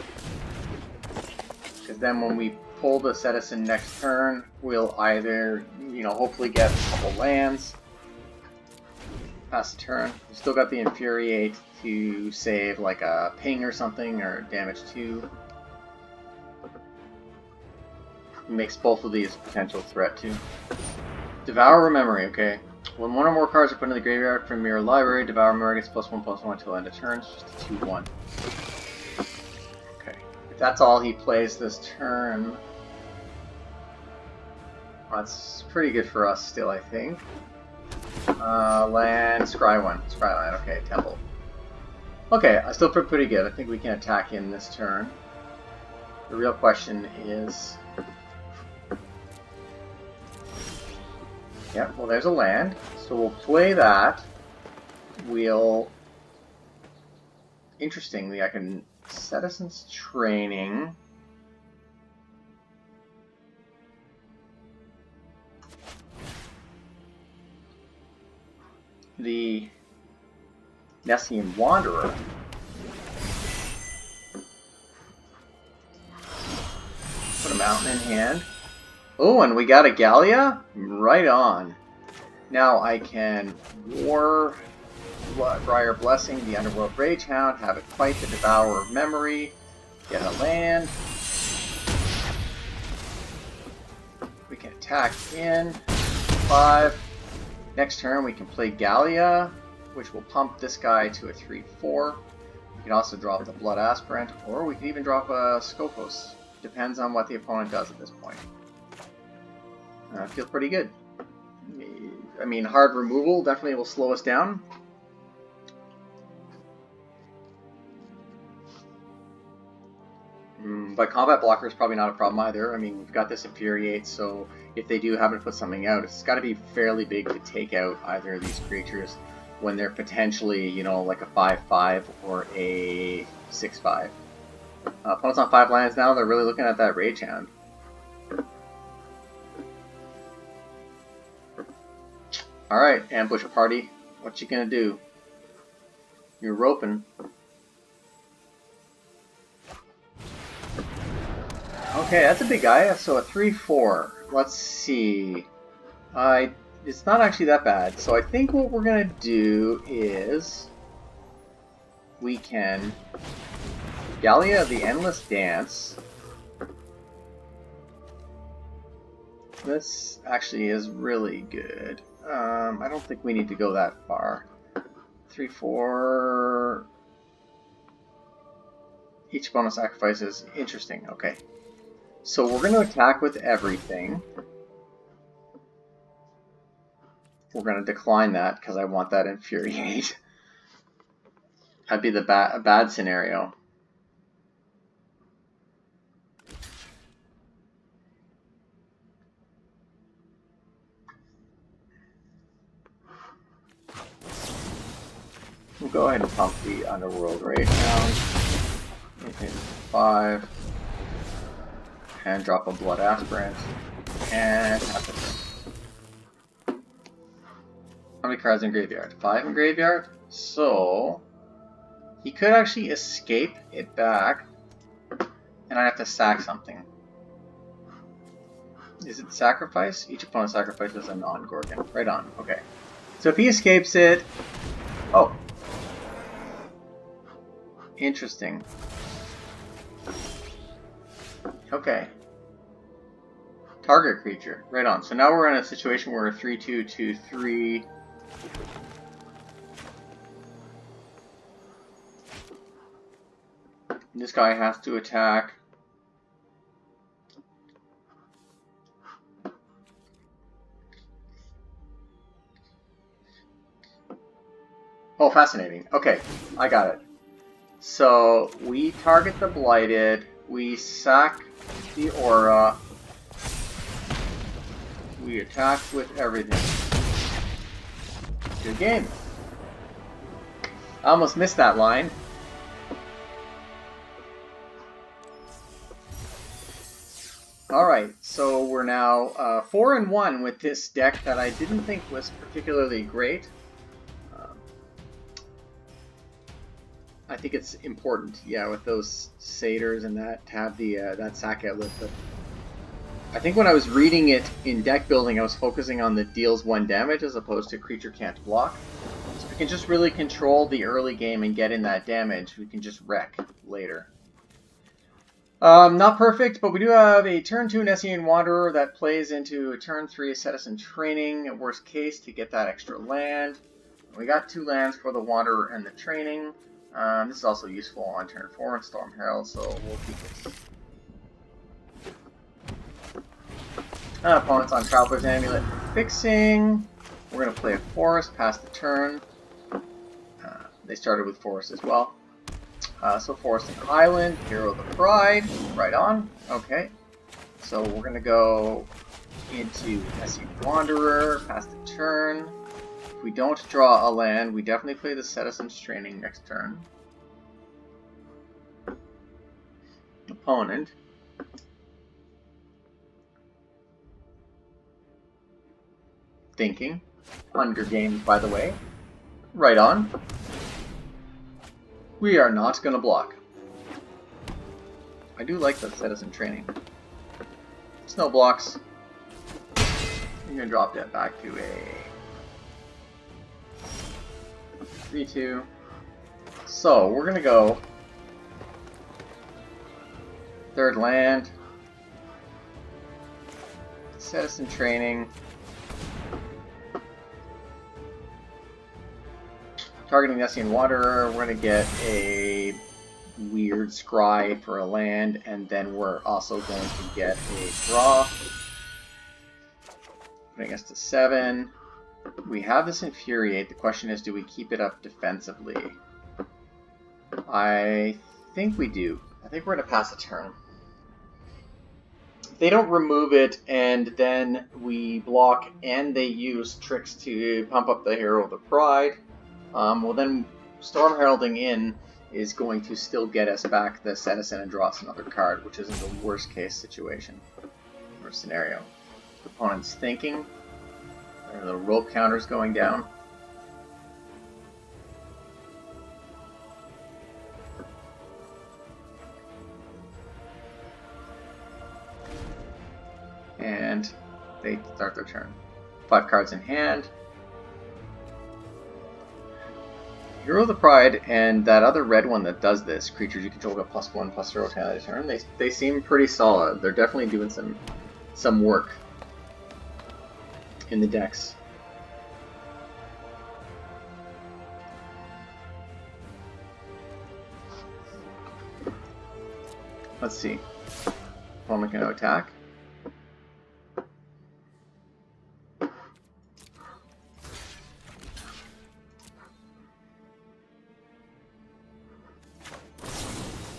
Because then when we pull the Citizen next turn, we'll either, hopefully get a couple lands. Pass the turn. We still got the Infuriate to save like a ping or something, or damage 2. Makes both of these a potential threat too. Devour Memory, okay. When one or more cards are put into the graveyard from your library, Devour Memory gets +1/+1 until end of turn. It's just a 2/1. Okay. If that's all he plays this turn, that's pretty good for us still, I think. Land, Scry 1. Scry land, okay, Temple. Okay, I still feel pretty good. I think we can attack in this turn. The real question is... Yeah, well there's a land, so we'll play that. we'll... Interestingly, I can Citizen's Training. The Nessian Wanderer. Put a mountain in hand. Oh, and we got a Gallia? Right on. Now I can War Briar Blessing, the Underworld Ragehound, have it fight the Devourer of Memory, get a land. We can attack in 5. Next turn we can play Gallia, which will pump this guy to a 3/4. We can also drop the Blood Aspirant, or we can even drop a Skopos. Depends on what the opponent does at this point. Feels pretty good. I mean, hard removal definitely will slow us down. But combat blocker is probably not a problem either. I mean, we've got this Infuriate, so if they do happen to put something out, it's got to be fairly big to take out either of these creatures when they're potentially, you know, like a 5/5 or a 6/5. Opponents on 5 lands now, they're really looking at that Ragehound. Alright, ambush party. What you gonna do? You're roping. Okay, that's a big guy. So a 3/4. Let's see. It's not actually that bad. So I think what we're gonna do is we can Gallia the Endless Dance. This actually is really good. I don't think we need to go that far. 3/4. Each bonus sacrifice is interesting. Okay. So we're going to attack with everything. We're going to decline that because I want that Infuriate. That'd be the bad scenario. We'll go ahead and pump the Underworld Ragehound. 5. And drop a Blood Aspirant. And have it. How many cards in graveyard? 5 in graveyard? So he could actually escape it back. And I have to sack something. Is it sacrifice? Each opponent sacrifices a non-Gorgon. Right on. Okay. So if he escapes it... Oh. Interesting. Okay. Target creature. Right on. So now we're in a situation where a 3/2, 2/3. This guy has to attack. Oh, fascinating. Okay, I got it. So we target the Blighted. We sack the Aura. We attack with everything. Good game. I almost missed that line. Alright, so we're now 4-1 with this deck that I didn't think was particularly great. I think it's important, yeah, with those Satyrs and that, to have the that sack outlet. But I think when I was reading it in deck building, I was focusing on the deals 1 damage as opposed to creature can't block. So we can just really control the early game and get in that damage. We can just wreck later. Not perfect, but we do have a turn 2 Nessian Wanderer that plays into a turn 3 Citizen Training, at worst case, to get that extra land. We got 2 lands for the Wanderer and the Training. This is also useful on turn 4 in Storm Herald, so we'll keep it. Opponents on Traveler's Amulet fixing. We're going to play a Forest, pass the turn. They started with Forest as well. So Forest and Island, Hero of the Pride, right on. Okay. So we're going to go into Nessian Wanderer, pass the turn. If we don't draw a land, we definitely play the Citizen's Training next turn. Opponent. Thinking. Hunger Games, by the way. Right on. We are not going to block. I do like the Citizen Training. Snow blocks. You're going to drop that back to a 3-2. So, we're going to go third land. Citizen Training. Targeting Nessian Wanderer, we're going to get a weird scry for a land, and then we're also going to get a draw. Putting us to 7. We have this Infuriate. The question is, do we keep it up defensively? I think we do. I think we're going to pass a turn. If they don't remove it, and then we block, and they use tricks to pump up the Hero of the Pride, well then Storm Heralding in is going to still get us back the Citizen and draw us another card, which isn't the worst case situation or scenario. The opponent's thinking. The rope counter's going down. And they start their turn. 5 cards in hand. Hero of the Pride and that other red one that does this, creatures you control get +1/+0 to end of turn, they seem pretty solid. They're definitely doing some work in the decks. Let's see. Opponent can attack.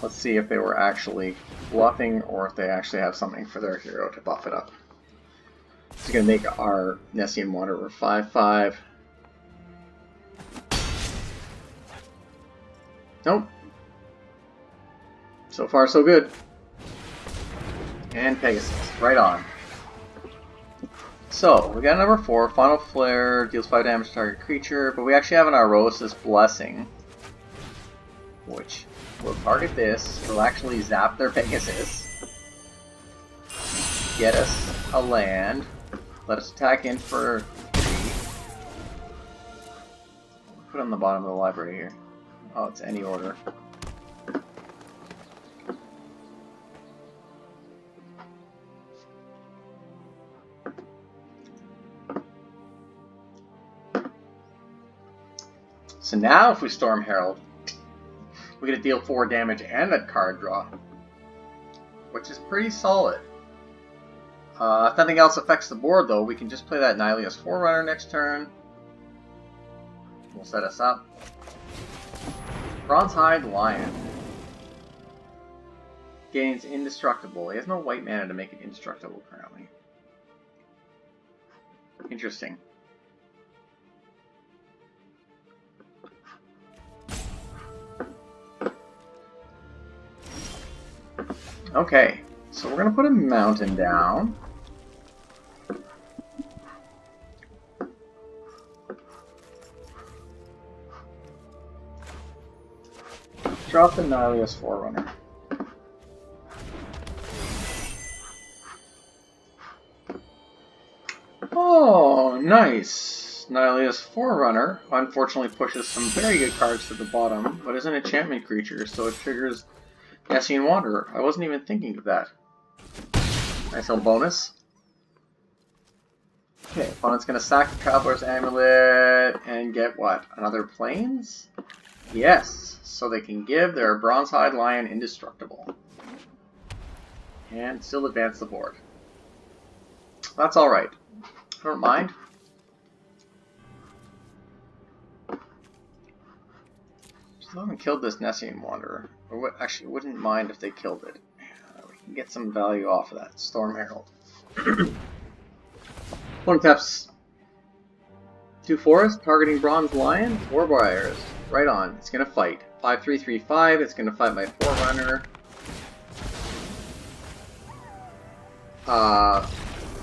Let's see if they were actually bluffing or if they actually have something for their hero to buff it up. It's going to make our Nessian Wanderer 5/5. Nope. So far, so good. And Pegasus, right on. So, we got number 4, Final Flare, deals 5 damage to target creature, but we actually have an Aurosis Blessing, which will target this, will actually zap their Pegasus, get us a land, let us attack in for 3. Put it on the bottom of the library here. Oh, it's any order. So now if we Storm Herald, we're going to deal 4 damage and a card draw, which is pretty solid. If nothing else affects the board though, we can just play that Nihilious Forerunner next turn. We'll set us up. Bronzehide Lion. Gains Indestructible. He has no white mana to make it indestructible currently. Interesting. Okay, so we're going to put a mountain down. Drop the Nihilious Forerunner. Oh, nice! Nihilious Forerunner unfortunately pushes some very good cards to the bottom, but is an enchantment creature, so it triggers Nessian Wanderer. I wasn't even thinking of that. Nice little bonus. Okay, opponent's going to sack the Traveler's Amulet and get what? Another Plains? Yes, so they can give their Bronzehide Lion Indestructible. And still advance the board. That's alright. I don't mind. Still haven't killed this Nessian Wanderer. Or what, actually, wouldn't mind if they killed it. We can get some value off of that. Storm Herald. One taps 2 forests targeting Bronze Lion, Warbriars. Right on. It's gonna fight. 5-3-3-5. It's gonna fight my Forerunner.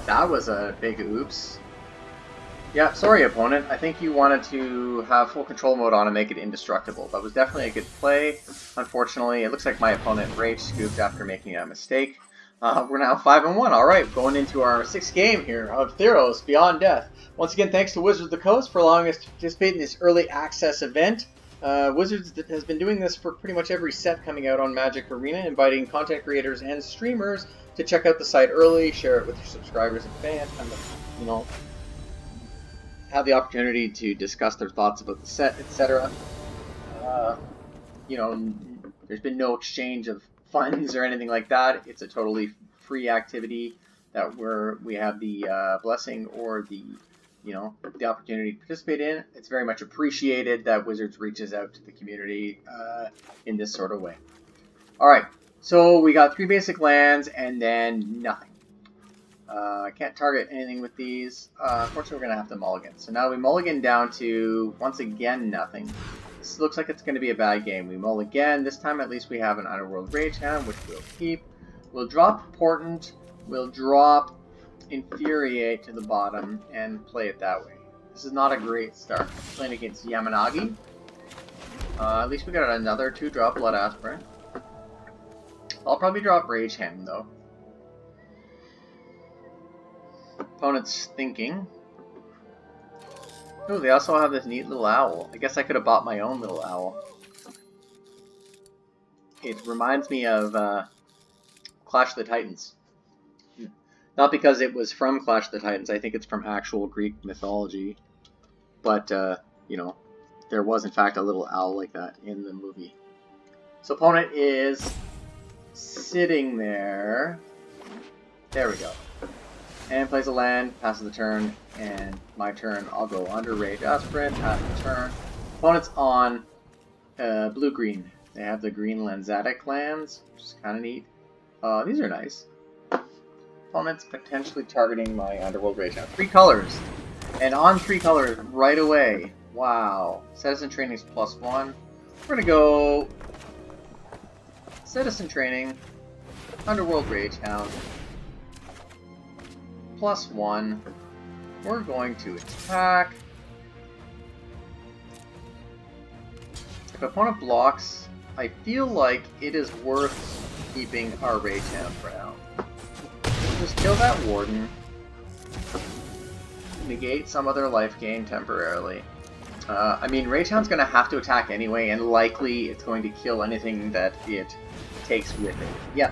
That was a big oops. Yeah, sorry opponent. I think you wanted to have full control mode on and make it indestructible. That was definitely a good play. Unfortunately, it looks like my opponent rage scooped after making a mistake. We're now 5-1. Alright, going into our 6th game here of Theros Beyond Death. Once again, thanks to Wizards of the Coast for allowing us to participate in this early access event. Wizards has been doing this for pretty much every set coming out on Magic Arena, inviting content creators and streamers to check out the site early, share it with your subscribers and fans, and, you know, have the opportunity to discuss their thoughts about the set, etc. You know, there's been no exchange of funds or anything like that. It's a totally free activity that we have the blessing or the the opportunity to participate in. It's very much appreciated that Wizards reaches out to the community in this sort of way. All right, so we got 3 basic lands and then nothing. I can't target anything with these. Unfortunately, we're going to have to mulligan. So now we mulligan down to, once again, nothing. This looks like it's going to be a bad game. We mulligan. This time, at least, we have an Underworld Rage Hound, which we'll keep. We'll drop Portent. We'll drop Infuriate to the bottom and play it that way. This is not a great start. Playing against Yamanagi. At least we got another 2-drop Blood Aspirant. I'll probably drop Rage Hound, though. Opponent's thinking. Oh, they also have this neat little owl. I guess I could have bought my own little owl. It reminds me of Clash of the Titans. Not because it was from Clash of the Titans. I think it's from actual Greek mythology. But, you know, there was in fact a little owl like that in the movie. So opponent is sitting there. There we go. And plays a land, passes the turn, and my turn, I'll go under Rage Aspirant, pass the turn. Opponent's on blue-green. They have the green Lanzatic lands, which is kind of neat. These are nice. Opponent's potentially targeting my Underworld Rage now. 3 colors. And on 3 colors right away. Wow. Citizen Training is +1. We're going to go Citizen Training, Underworld Rage Hound. +1. We're going to attack. If opponent blocks, I feel like it is worth keeping our Rage Hound for now. We'll just kill that Warden. Negate some other life gain temporarily. I mean, Rage Hound's going to have to attack anyway, and likely it's going to kill anything that it takes with it. Yeah.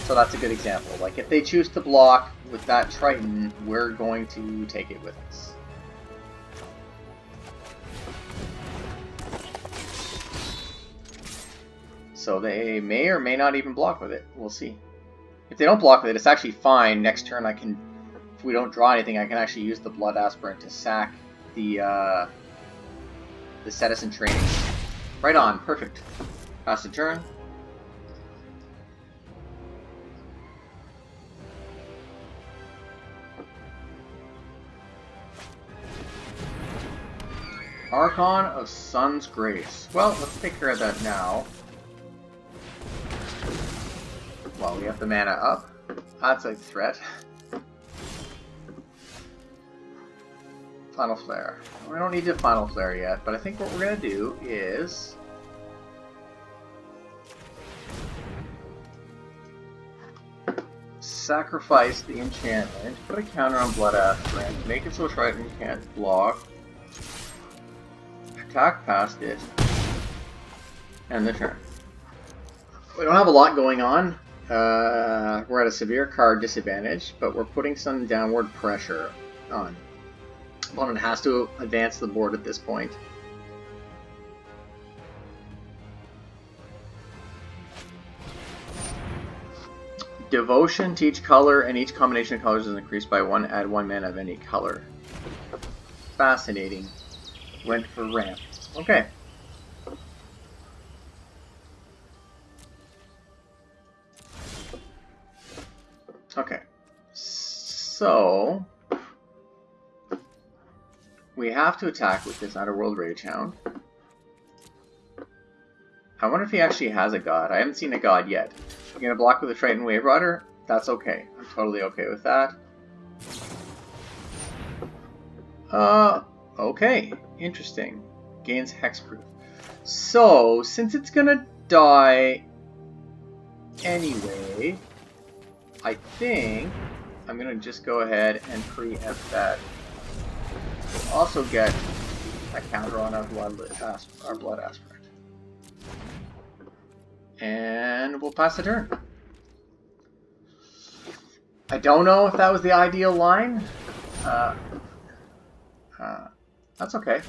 So that's a good example. Like, if they choose to block with that Triton, we're going to take it with us. So they may or may not even block with it. We'll see. If they don't block with it, it's actually fine. Next turn I can, if we don't draw anything, I can actually use the Blood Aspirant to sack the Citizen Training. Right on. Perfect. Pass the turn. Archon of Sun's Grace. Well, let's take care of that now. Well, we have the mana up. That's a threat. Final Flare. We don't need to Final Flare yet, but I think what we're going to do is... sacrifice the enchantment, put a counter on Blood Aspirant, make it so Triton can't block, attack past it, and the turn. We don't have a lot going on. We're at a severe card disadvantage, but we're putting some downward pressure on. Opponent has to advance the board at this point. Devotion to each color, and each combination of colors is increased by 1. Add 1 mana of any color. Fascinating. Went for ramp. Okay. Okay. So... We have to attack with this Underworld Rage Hound. I wonder if he actually has a god. I haven't seen a god yet. We're going to block with a Triton Wave Rider. That's okay. I'm totally okay with that. Okay. Interesting. Gains Hexproof. So, since it's going to die anyway, I think I'm going to just go ahead and preempt that. We'll also get a counter on our Blood Aspirant. And we'll pass the turn. I don't know if that was the ideal line. That's okay.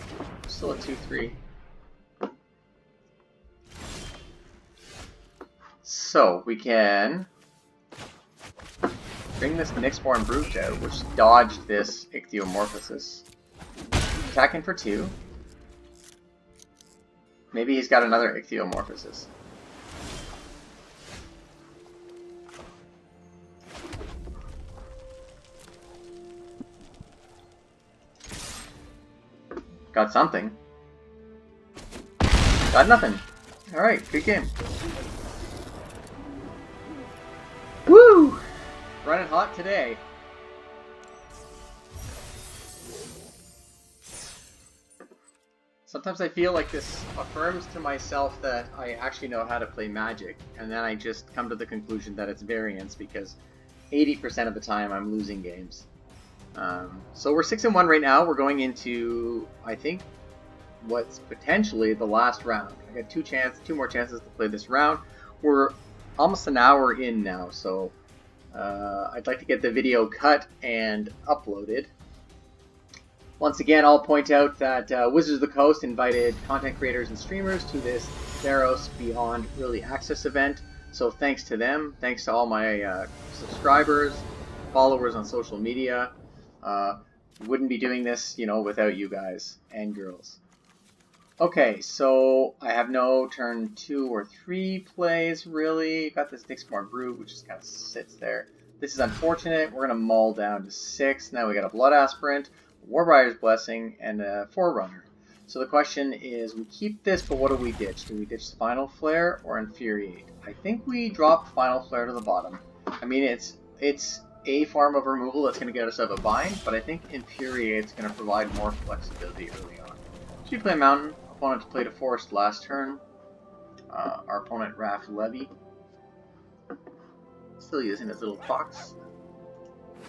Still a 2-3. So we can bring this Nyxborn Brute out, which dodged this Ichthyomorphosis. Attacking for 2. Maybe he's got another Ichthyomorphosis. Got something. Got nothing. Alright, good game. Woo! Running hot today. Sometimes I feel like this affirms to myself that I actually know how to play Magic, and then I just come to the conclusion that it's variance because 80% of the time I'm losing games. So we're 6-1 right now. We're going into, I think, what's potentially the last round. I got two more chances to play this round. We're almost an hour in now, so I'd like to get the video cut and uploaded. Once again, I'll point out that Wizards of the Coast invited content creators and streamers to this Theros Beyond Early Access event. So thanks to them, thanks to all my subscribers, followers on social media. Wouldn't be doing this, without you guys and girls. Okay, so I have no turn 2 or 3 plays, really. Got this Nyxborn Brute, which just kind of sits there. This is unfortunate. We're going to mull down to 6. Now we got a Blood Aspirant, Warbriar's Blessing, and a Forerunner. So the question is, we keep this, but what do we ditch? Do we ditch Final Flare or Infuriate? I think we drop Final Flare to the bottom. I mean, it's a form of removal that's going to get us out of a bind, but I think Infuriate's going to provide more flexibility early on. So we play Mountain. Opponent played a Forest last turn. Our opponent Raft Levy. Still using his little box.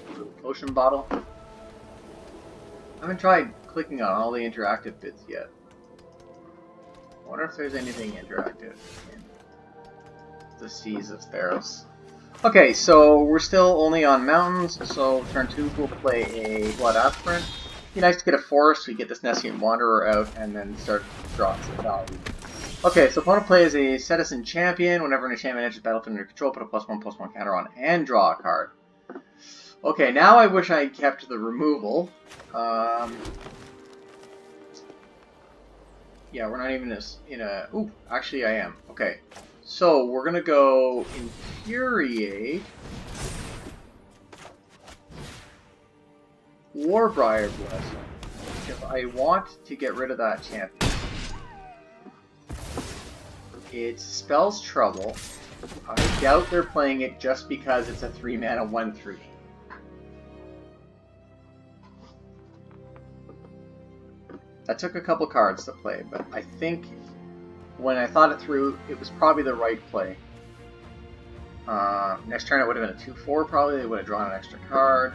Little potion bottle. I haven't tried clicking on all the interactive bits yet. I wonder if there's anything interactive in the Seas of Theros. Okay, so we're still only on mountains, so turn 2 we'll play a Blood Aspirant. Be nice to get a forest, so we get this Nescian Wanderer out, and then start drawing some value. Okay, so opponent plays a Citizen Champion. Whenever an enchantment enters the battlefield under control, put a +1/+1 counter on and draw a card. Okay, now I wish I kept the removal. Yeah, we're not even in a... Ooh, actually I am. Okay, so we're going to go Infuriate... Warbriar Blessing, because I want to get rid of that champion. It spells trouble. I doubt they're playing it just because it's a 3-mana 1/3. That took a couple cards to play, but I think when I thought it through, it was probably the right play. Next turn it would have been a 2/4 probably. They would have drawn an extra card.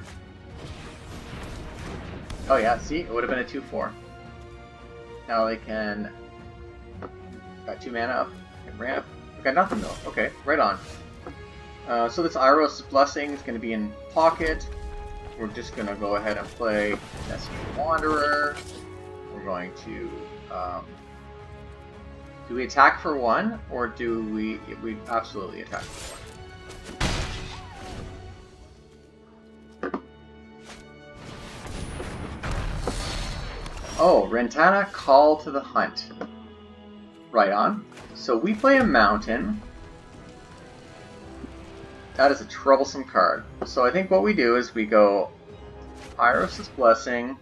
Oh yeah, see? It would have been a 2/4. Now they can... Got 2 mana up. Can ramp. We got nothing though. Okay, right on. So this Iros' Blessing is going to be in pocket. We're just going to go ahead and play Nescian Wanderer. We're going to... do we attack for 1? Or do we absolutely attack for 1? Oh, Rentana, Call to the Hunt. Right on. So we play a mountain. That is a troublesome card. So I think what we do is we go Iros' Blessing,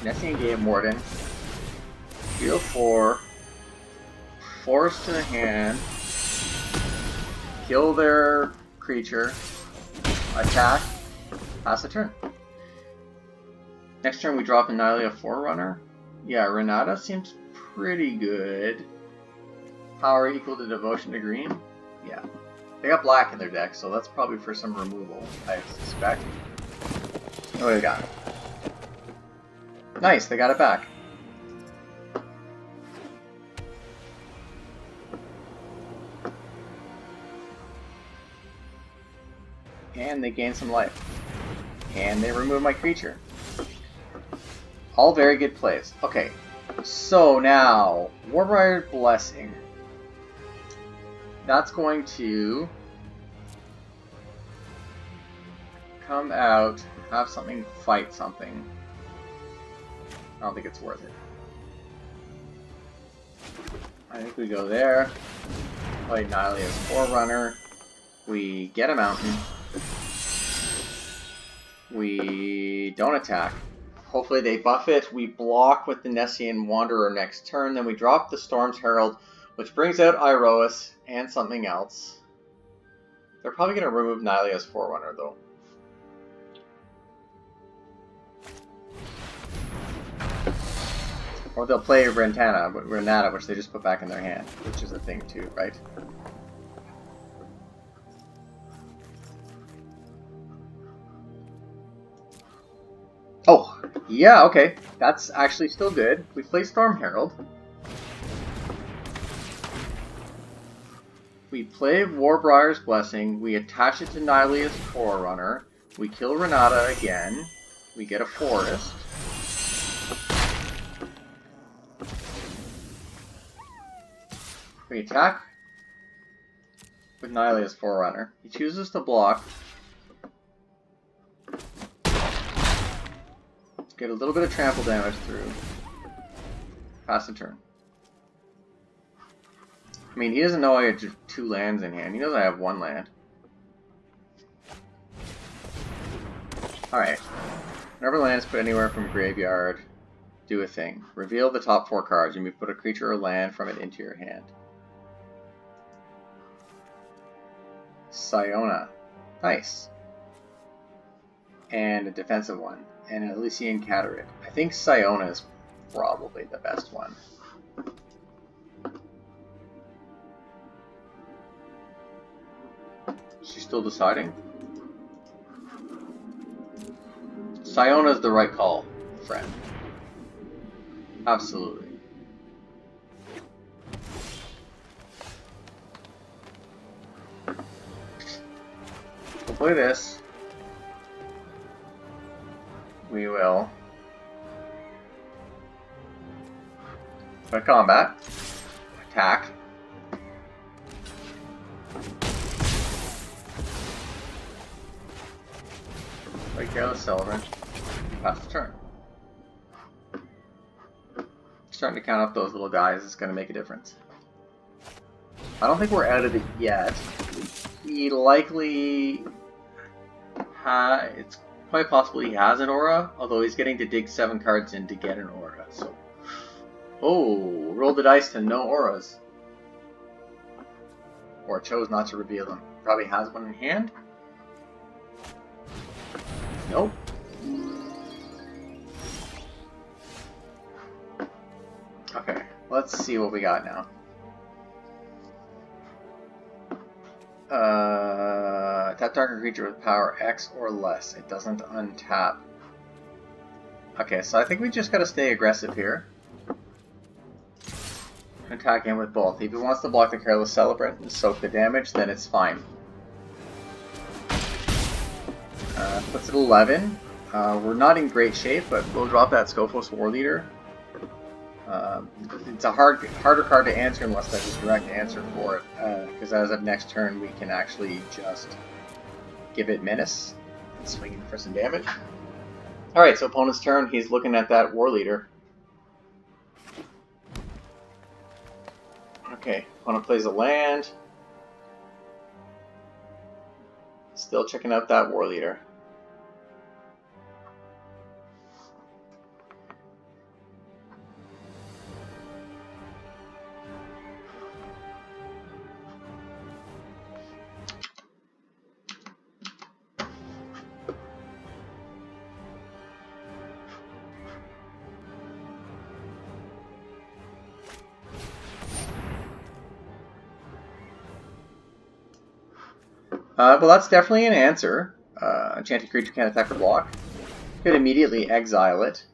Nessian Game Warden. Deal 4. Force to the hand. Kill their creature. Attack. Pass the turn. Next turn we drop Annihilator Forerunner. Yeah, Renata seems pretty good. Power equal to Devotion to Green. Yeah. They got black in their deck, so that's probably for some removal, I suspect. What do we got? Nice, they got it back. And they gain some life. And they remove my creature. All very good plays. Okay, so now, Warbriar Blessing. That's going to come out, have something fight something. I don't think it's worth it. I think we go there, play Nylea's Forerunner, we get a mountain, we don't attack. Hopefully they buff it, we block with the Nessian Wanderer next turn, then we drop the Storm's Herald, which brings out Iroas and something else. They're probably going to remove Nylea's Forerunner though. Or they'll play Renata, which they just put back in their hand, which is a thing too, right? Oh, yeah, okay. That's actually still good. We play Storm Herald. We play Warbriar's Blessing. We attach it to Nylea's Forerunner. We kill Renata again. We get a Forest. We attack with Nylea's Forerunner. He chooses to block. Get a little bit of trample damage through. Pass the turn. I mean, he doesn't know I have 2 lands in hand. He knows I have 1 land. Alright. Whenever lands put anywhere from graveyard, do a thing. Reveal the top 4 cards. You may put a creature or land from it into your hand. Siona. Nice. And a defensive one. And an Elysian Cataract. I think Siona is probably the best one. She's still deciding? Siona is the right call, friend. Absolutely. We'll play this. We will play combat, attack, play Careless Celebrant, pass the turn. Starting to count up those little guys is going to make a difference. I don't think we're out of it yet. He likely it's quite possible he has an aura, although he's getting to dig 7 cards in to get an aura. So, oh, roll the dice to no auras, or chose not to reveal them. Probably has one in hand. Nope. Okay, let's see what we got now. Tap target creature with power X or less. It doesn't untap. Okay, so I think we just gotta stay aggressive here. Attack him with both. If he wants to block the Careless Celebrant and soak the damage, then it's fine. Puts it 11. We're not in great shape, but we'll drop that Scophos War Leader. It's a harder card to answer unless there's a direct answer for it, because as of next turn we can actually just give it Menace and swing in for some damage. Alright, so opponent's turn, he's looking at that War Leader. Okay, opponent plays a land. Still checking out that War Leader. Well, that's definitely an answer. Enchanted creature can't attack or block. Could immediately exile it.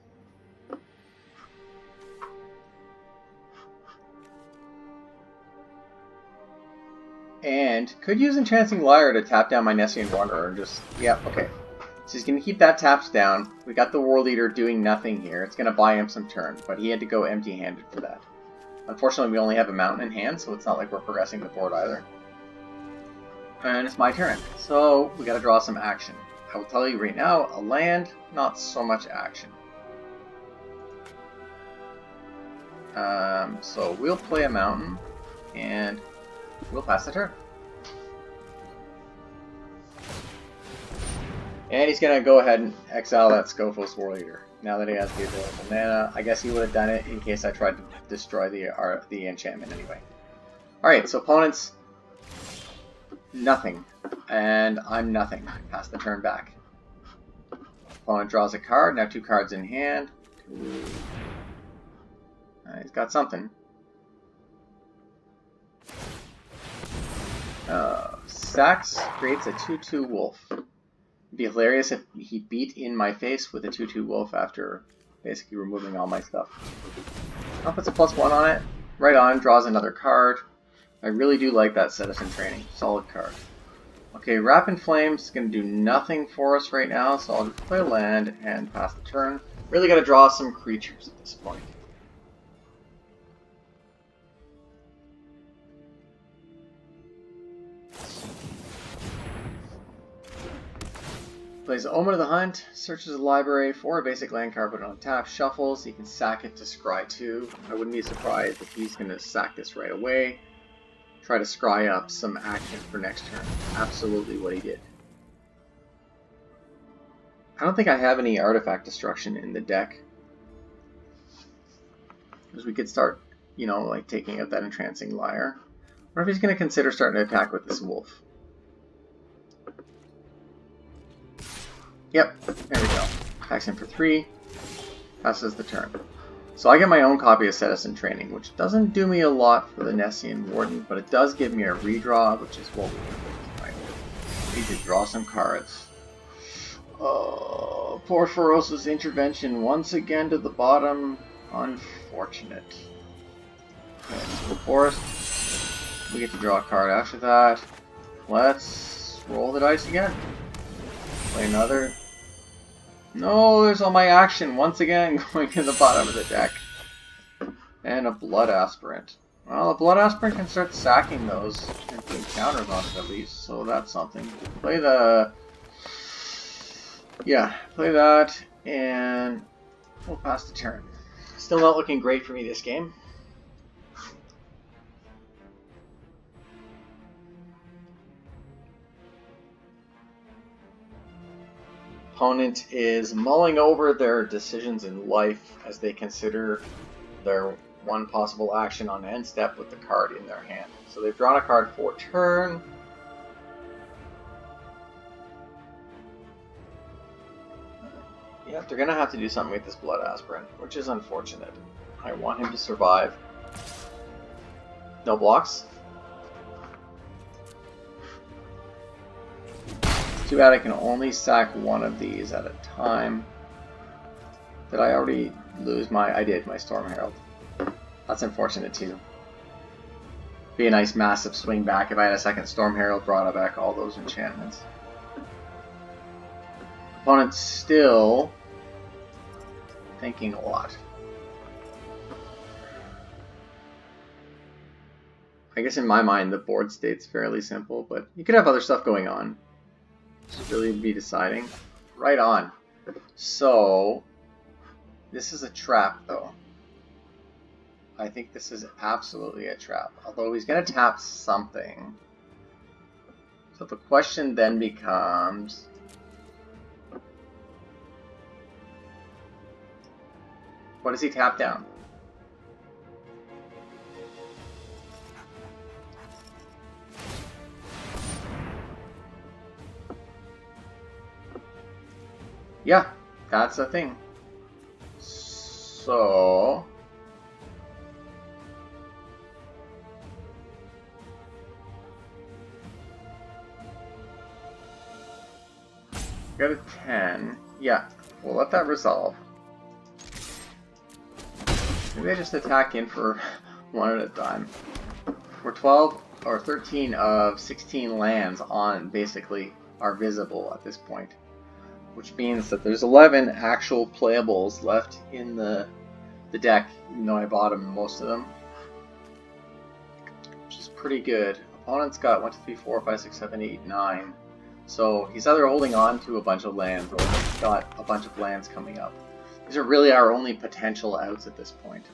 And could use Enchanting Lyre to tap down my Nessian Wanderer and just... Yeah, okay. So he's going to keep that taps down. We got the World Eater doing nothing here. It's going to buy him some turn, but he had to go empty-handed for that. Unfortunately, we only have a mountain in hand, so it's not like we're progressing the board either. And it's my turn. So we got to draw some action. I will tell you right now, a land, not so much action. So we'll play a mountain, and we'll pass the turn. And he's going to go ahead and exile that Scophos World Eater. Now that he has the available mana, I guess he would have done it in case I tried to destroy the enchantment anyway. Alright, so opponents, nothing. And I'm nothing. Pass the turn back. Opponent draws a card, now 2 cards in hand. He's got something. Sax creates a 2/2 wolf. It'd be hilarious if he beat in my face with a 2/2 wolf after basically removing all my stuff. I'll put a +1 on it. Right on, draws another card. I really do like that Citizen Training. Solid card. Okay, Wrap in Flames is going to do nothing for us right now, so I'll just play a land and pass the turn. Really got to draw some creatures at this point. Plays Omen of the Hunt, searches the library for a basic land card, put it on tap, shuffles. He can sack it to scry 2. I wouldn't be surprised if he's going to sack this right away. Try to scry up some action for next turn. Absolutely what he did. I don't think I have any artifact destruction in the deck. Because we could start, you know, like taking out that Entrancing Lyre. Or if he's going to consider starting to attack with this wolf. Yep, there we go. Attacks him for 3. Passes the turn. So I get my own copy of Citizen Training, which doesn't do me a lot for the Nessian Warden, but it does give me a redraw, which is what we need to draw some cards. Oh, poor Theros' intervention once again to the bottom. Unfortunate. Okay, so forest. We get to draw a card after that. Let's roll the dice again. Play another. No, there's all my action once again going to the bottom of the deck. And a Blood Aspirant. Well, a Blood Aspirant can start sacking those and putting counters on it at least, so that's something. Play the... Yeah, play that, and we'll pass the turn. Still not looking great for me this game. Opponent is mulling over their decisions in life as they consider their one possible action on end step with the card in their hand. So they've drawn a card for turn. Yep, they're going to have to do something with this Blood Aspirant, which is unfortunate. I want him to survive. No blocks. Too bad I can only sack one of these at a time. Did I already lose my... I did, my Storm Herald. That's unfortunate too. Be a nice massive swing back if I had a second Storm Herald, brought back all those enchantments. Opponent's still thinking a lot. I guess in my mind the board state's fairly simple, but you could have other stuff going on. Should really be deciding. Right on. So, this is a trap though. I think this is absolutely a trap. Although he's going to tap something. So the question then becomes... what does he tap down? Yeah, that's the thing. So... got a 10. Yeah, we'll let that resolve. Maybe I just attack in for one at a time. We're 12 or 13 of 16 lands on basically are visible at this point, which means that there's 11 actual playables left in the deck, even though I bottomed most of them, which is pretty good. Opponent's got 1, 2, 3, 4, 5, 6, 7, 8, 9. So he's either holding on to a bunch of lands or he's got a bunch of lands coming up. These are really our only potential outs at this point.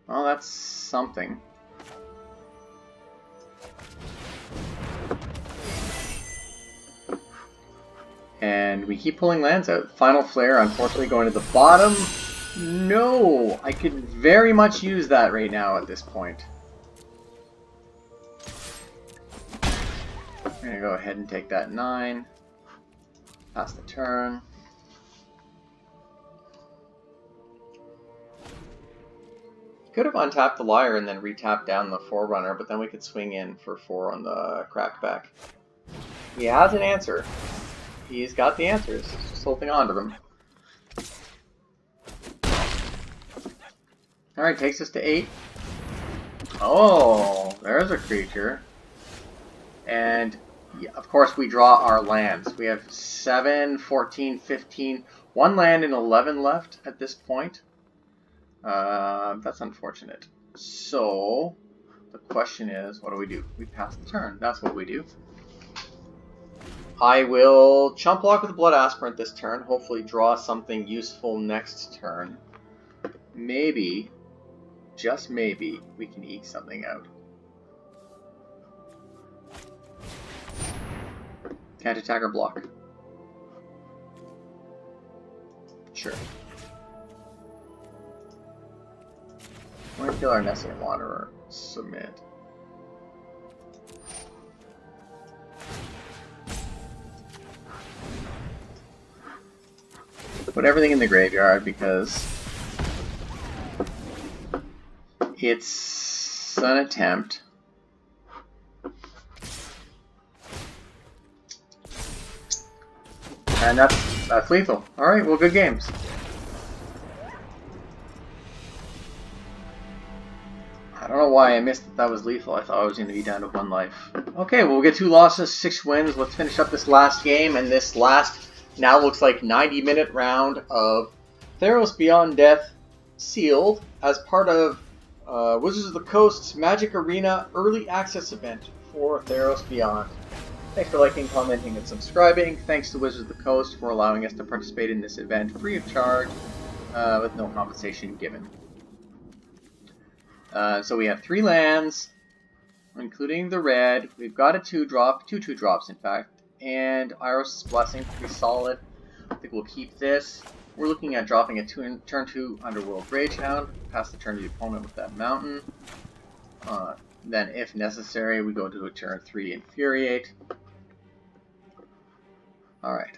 Well, that's something. And we keep pulling lands out. Final Flare, unfortunately, going to the bottom. No! I could very much use that right now at this point. I'm going to go ahead and take that 9. Pass the turn. Could have untapped the Liar and then retapped down the Forerunner, but then we could swing in for 4 on the Crackback. He has an answer. He's got the answers. Just holding on to them. Alright, takes us to 8. Oh, there's a creature. And, yeah, of course, we draw our lands. We have 7, 14, 15, 1 land and 11 left at this point. That's unfortunate. So, the question is, what do? We pass the turn. That's what we do. I will chump block with the Blood Aspirant this turn. Hopefully draw something useful next turn. Maybe, just maybe, we can eke something out. Can't attack or block. Sure. I'm going to kill our Nessian Wanderer. Submit. Put everything in the graveyard because it's an attempt. And that's lethal. Alright, well, good games. I don't know why I missed that was lethal. I thought I was going to be down to 1 life. Okay, well, we'll get 2 losses, 6 wins. Let's finish up this last game, and this last, now looks like 90-minute round of Theros Beyond Death sealed as part of Wizards of the Coast's Magic Arena Early Access event for Theros Beyond. Thanks for liking, commenting, and subscribing. Thanks to Wizards of the Coast for allowing us to participate in this event free of charge with no compensation given. So we have 3 lands, including the red. We've got a 2-drop, 2 2-drops in fact, and Iris' Blessing, pretty solid. I think we'll keep this. We're looking at dropping a turn 2 Underworld Ragehound, pass the turn to the opponent with that mountain. Then, if necessary, we go to a turn 3 Infuriate. Alright.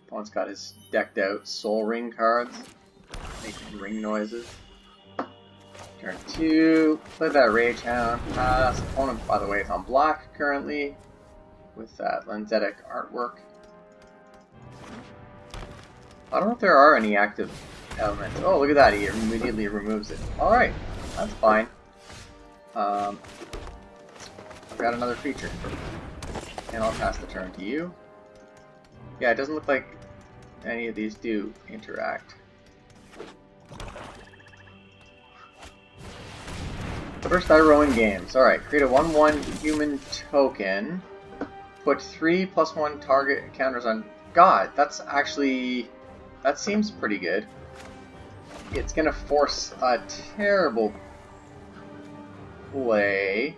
Opponent's got his decked out Soul Ring cards, making ring noises. Turn 2, play that Ragehound, pass. Opponent, by the way, is on black currently with that Lenzetic artwork. I don't know if there are any active elements. Oh, look at that, he immediately removes it. Alright, that's fine. I've got another creature. And I'll pass the turn to you. Yeah, it doesn't look like any of these do interact. First Iroan Games. Alright, create a 1/1 human token. Put 3+1 target counters on... God, that's actually... That seems pretty good. It's gonna force a terrible play.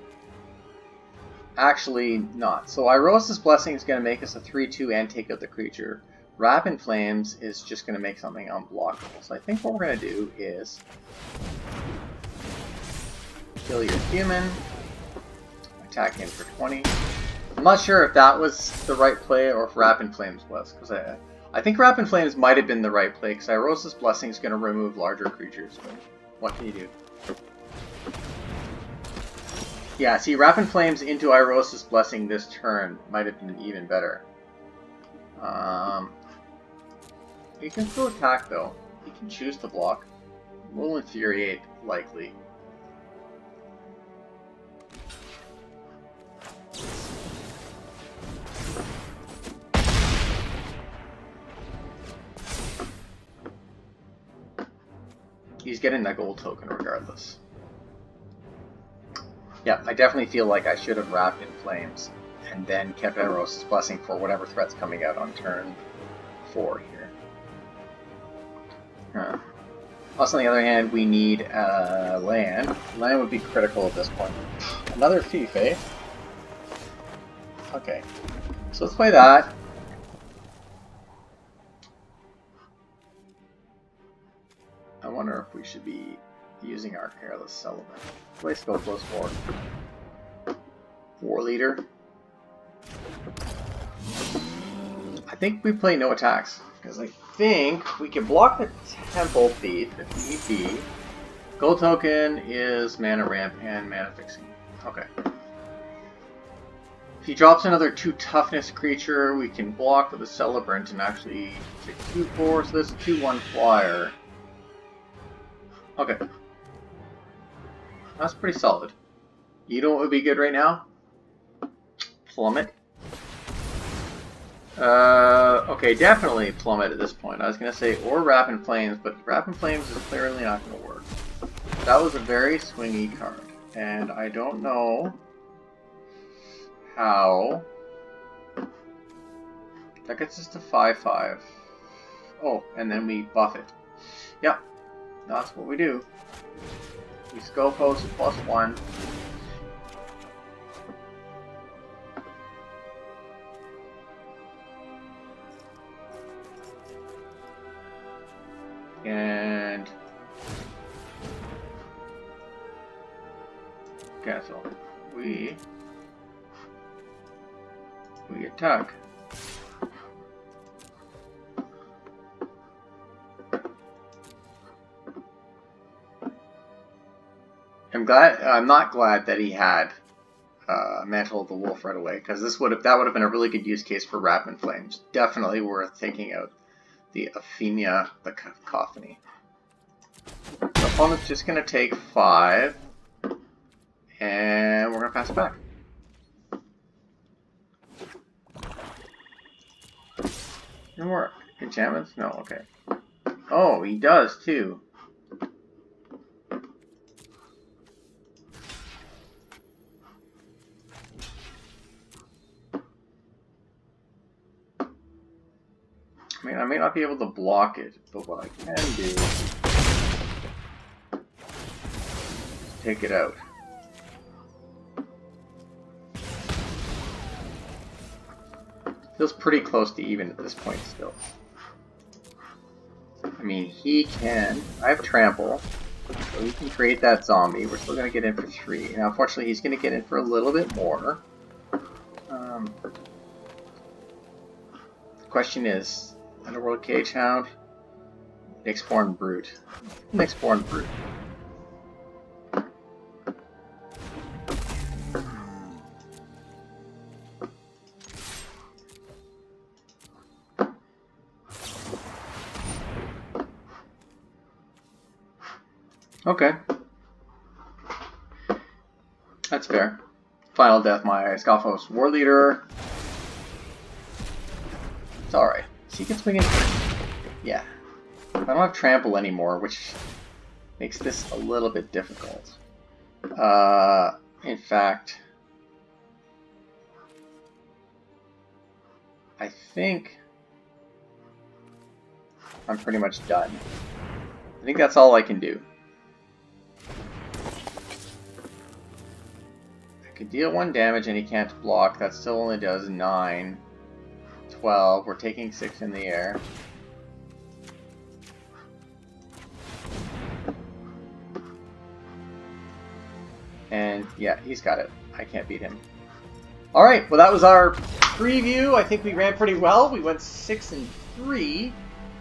Actually, not. So Irosis Blessing is gonna make us a 3/2 and take out the creature. Wrap in Flames is just gonna make something unblockable. So I think what we're gonna do is... kill your human, attack in for 20. I'm not sure if that was the right play or if Wrap in Flames was, because I think Wrap in Flames might have been the right play, because Irosis Blessing is going to remove larger creatures. But what can you do? Yeah, see, Rapid Flames into Irosis Blessing this turn might have been even better. He can still attack, though. He can choose to block. Will Infuriate, likely. He's getting that gold token regardless. Yeah, I definitely feel like I should have wrapped in Flames and then kept Eros' Blessing for whatever threat's coming out on turn 4 here. Plus, on the other hand, we need land. Land would be critical at this point. Another thief, eh? Okay, so let's play that. I wonder if we should be using our Careless Celebrant. Let's go close forward. War Leader. I think we play no attacks, because I think we can block the Temple Thief if need be. Gold token is mana ramp and mana fixing. Okay. If he drops another 2 toughness creature, we can block with the Celebrant and actually take 2/4, so this is a 2/1 flyer. Okay. That's pretty solid. You know what would be good right now? Plummet. Okay, definitely Plummet at this point. I was going to say, or Rapid Flames, but Rapid Flames is clearly not going to work. That was a very swingy card, and I don't know how. That gets us to 5/5. Oh, and then we buff it. Yep, that's what we do. We Scopos +1. And cancel. We attack. I'm not glad that he had Mantle of the Wolf right away, because that would have been a really good use case for Rapid Flames. Definitely worth taking out the Aphemia, the Cacophony. The opponent's just going to take 5, and we're going to pass it back. No more enchantments? No, okay. Oh, he does too. I mean, I may not be able to block it, but what I can do is take it out. Feels pretty close to even at this point still. I mean, he can. I have Trample, so he can create that zombie. We're still going to get in for 3. Now, unfortunately, he's going to get in for a little bit more. The question is, Underworld Cagehound, Nyxborn Brute. Nyxborn Brute. Okay. That's fair. Final Death, my Scoffos War Leader. It's alright. He can swing in. Yeah. I don't have Trample anymore, which makes this a little bit difficult. In fact, I think I'm pretty much done. I think that's all I can do. I could deal 1 damage and he can't block. That still only does 9. 12. We're taking 6 in the air. And yeah, he's got it. I can't beat him. Alright, well that was our preview. I think we ran pretty well. We went 6-3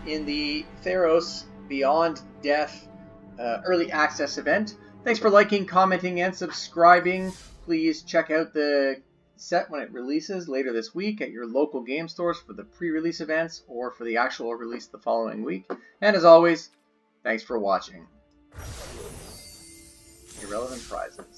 in the Theros Beyond Death early access event. Thanks for liking, commenting, and subscribing. Please check out the set when it releases later this week at your local game stores for the pre-release events or for the actual release the following week. And as always, thanks for watching. Irrelevant prizes.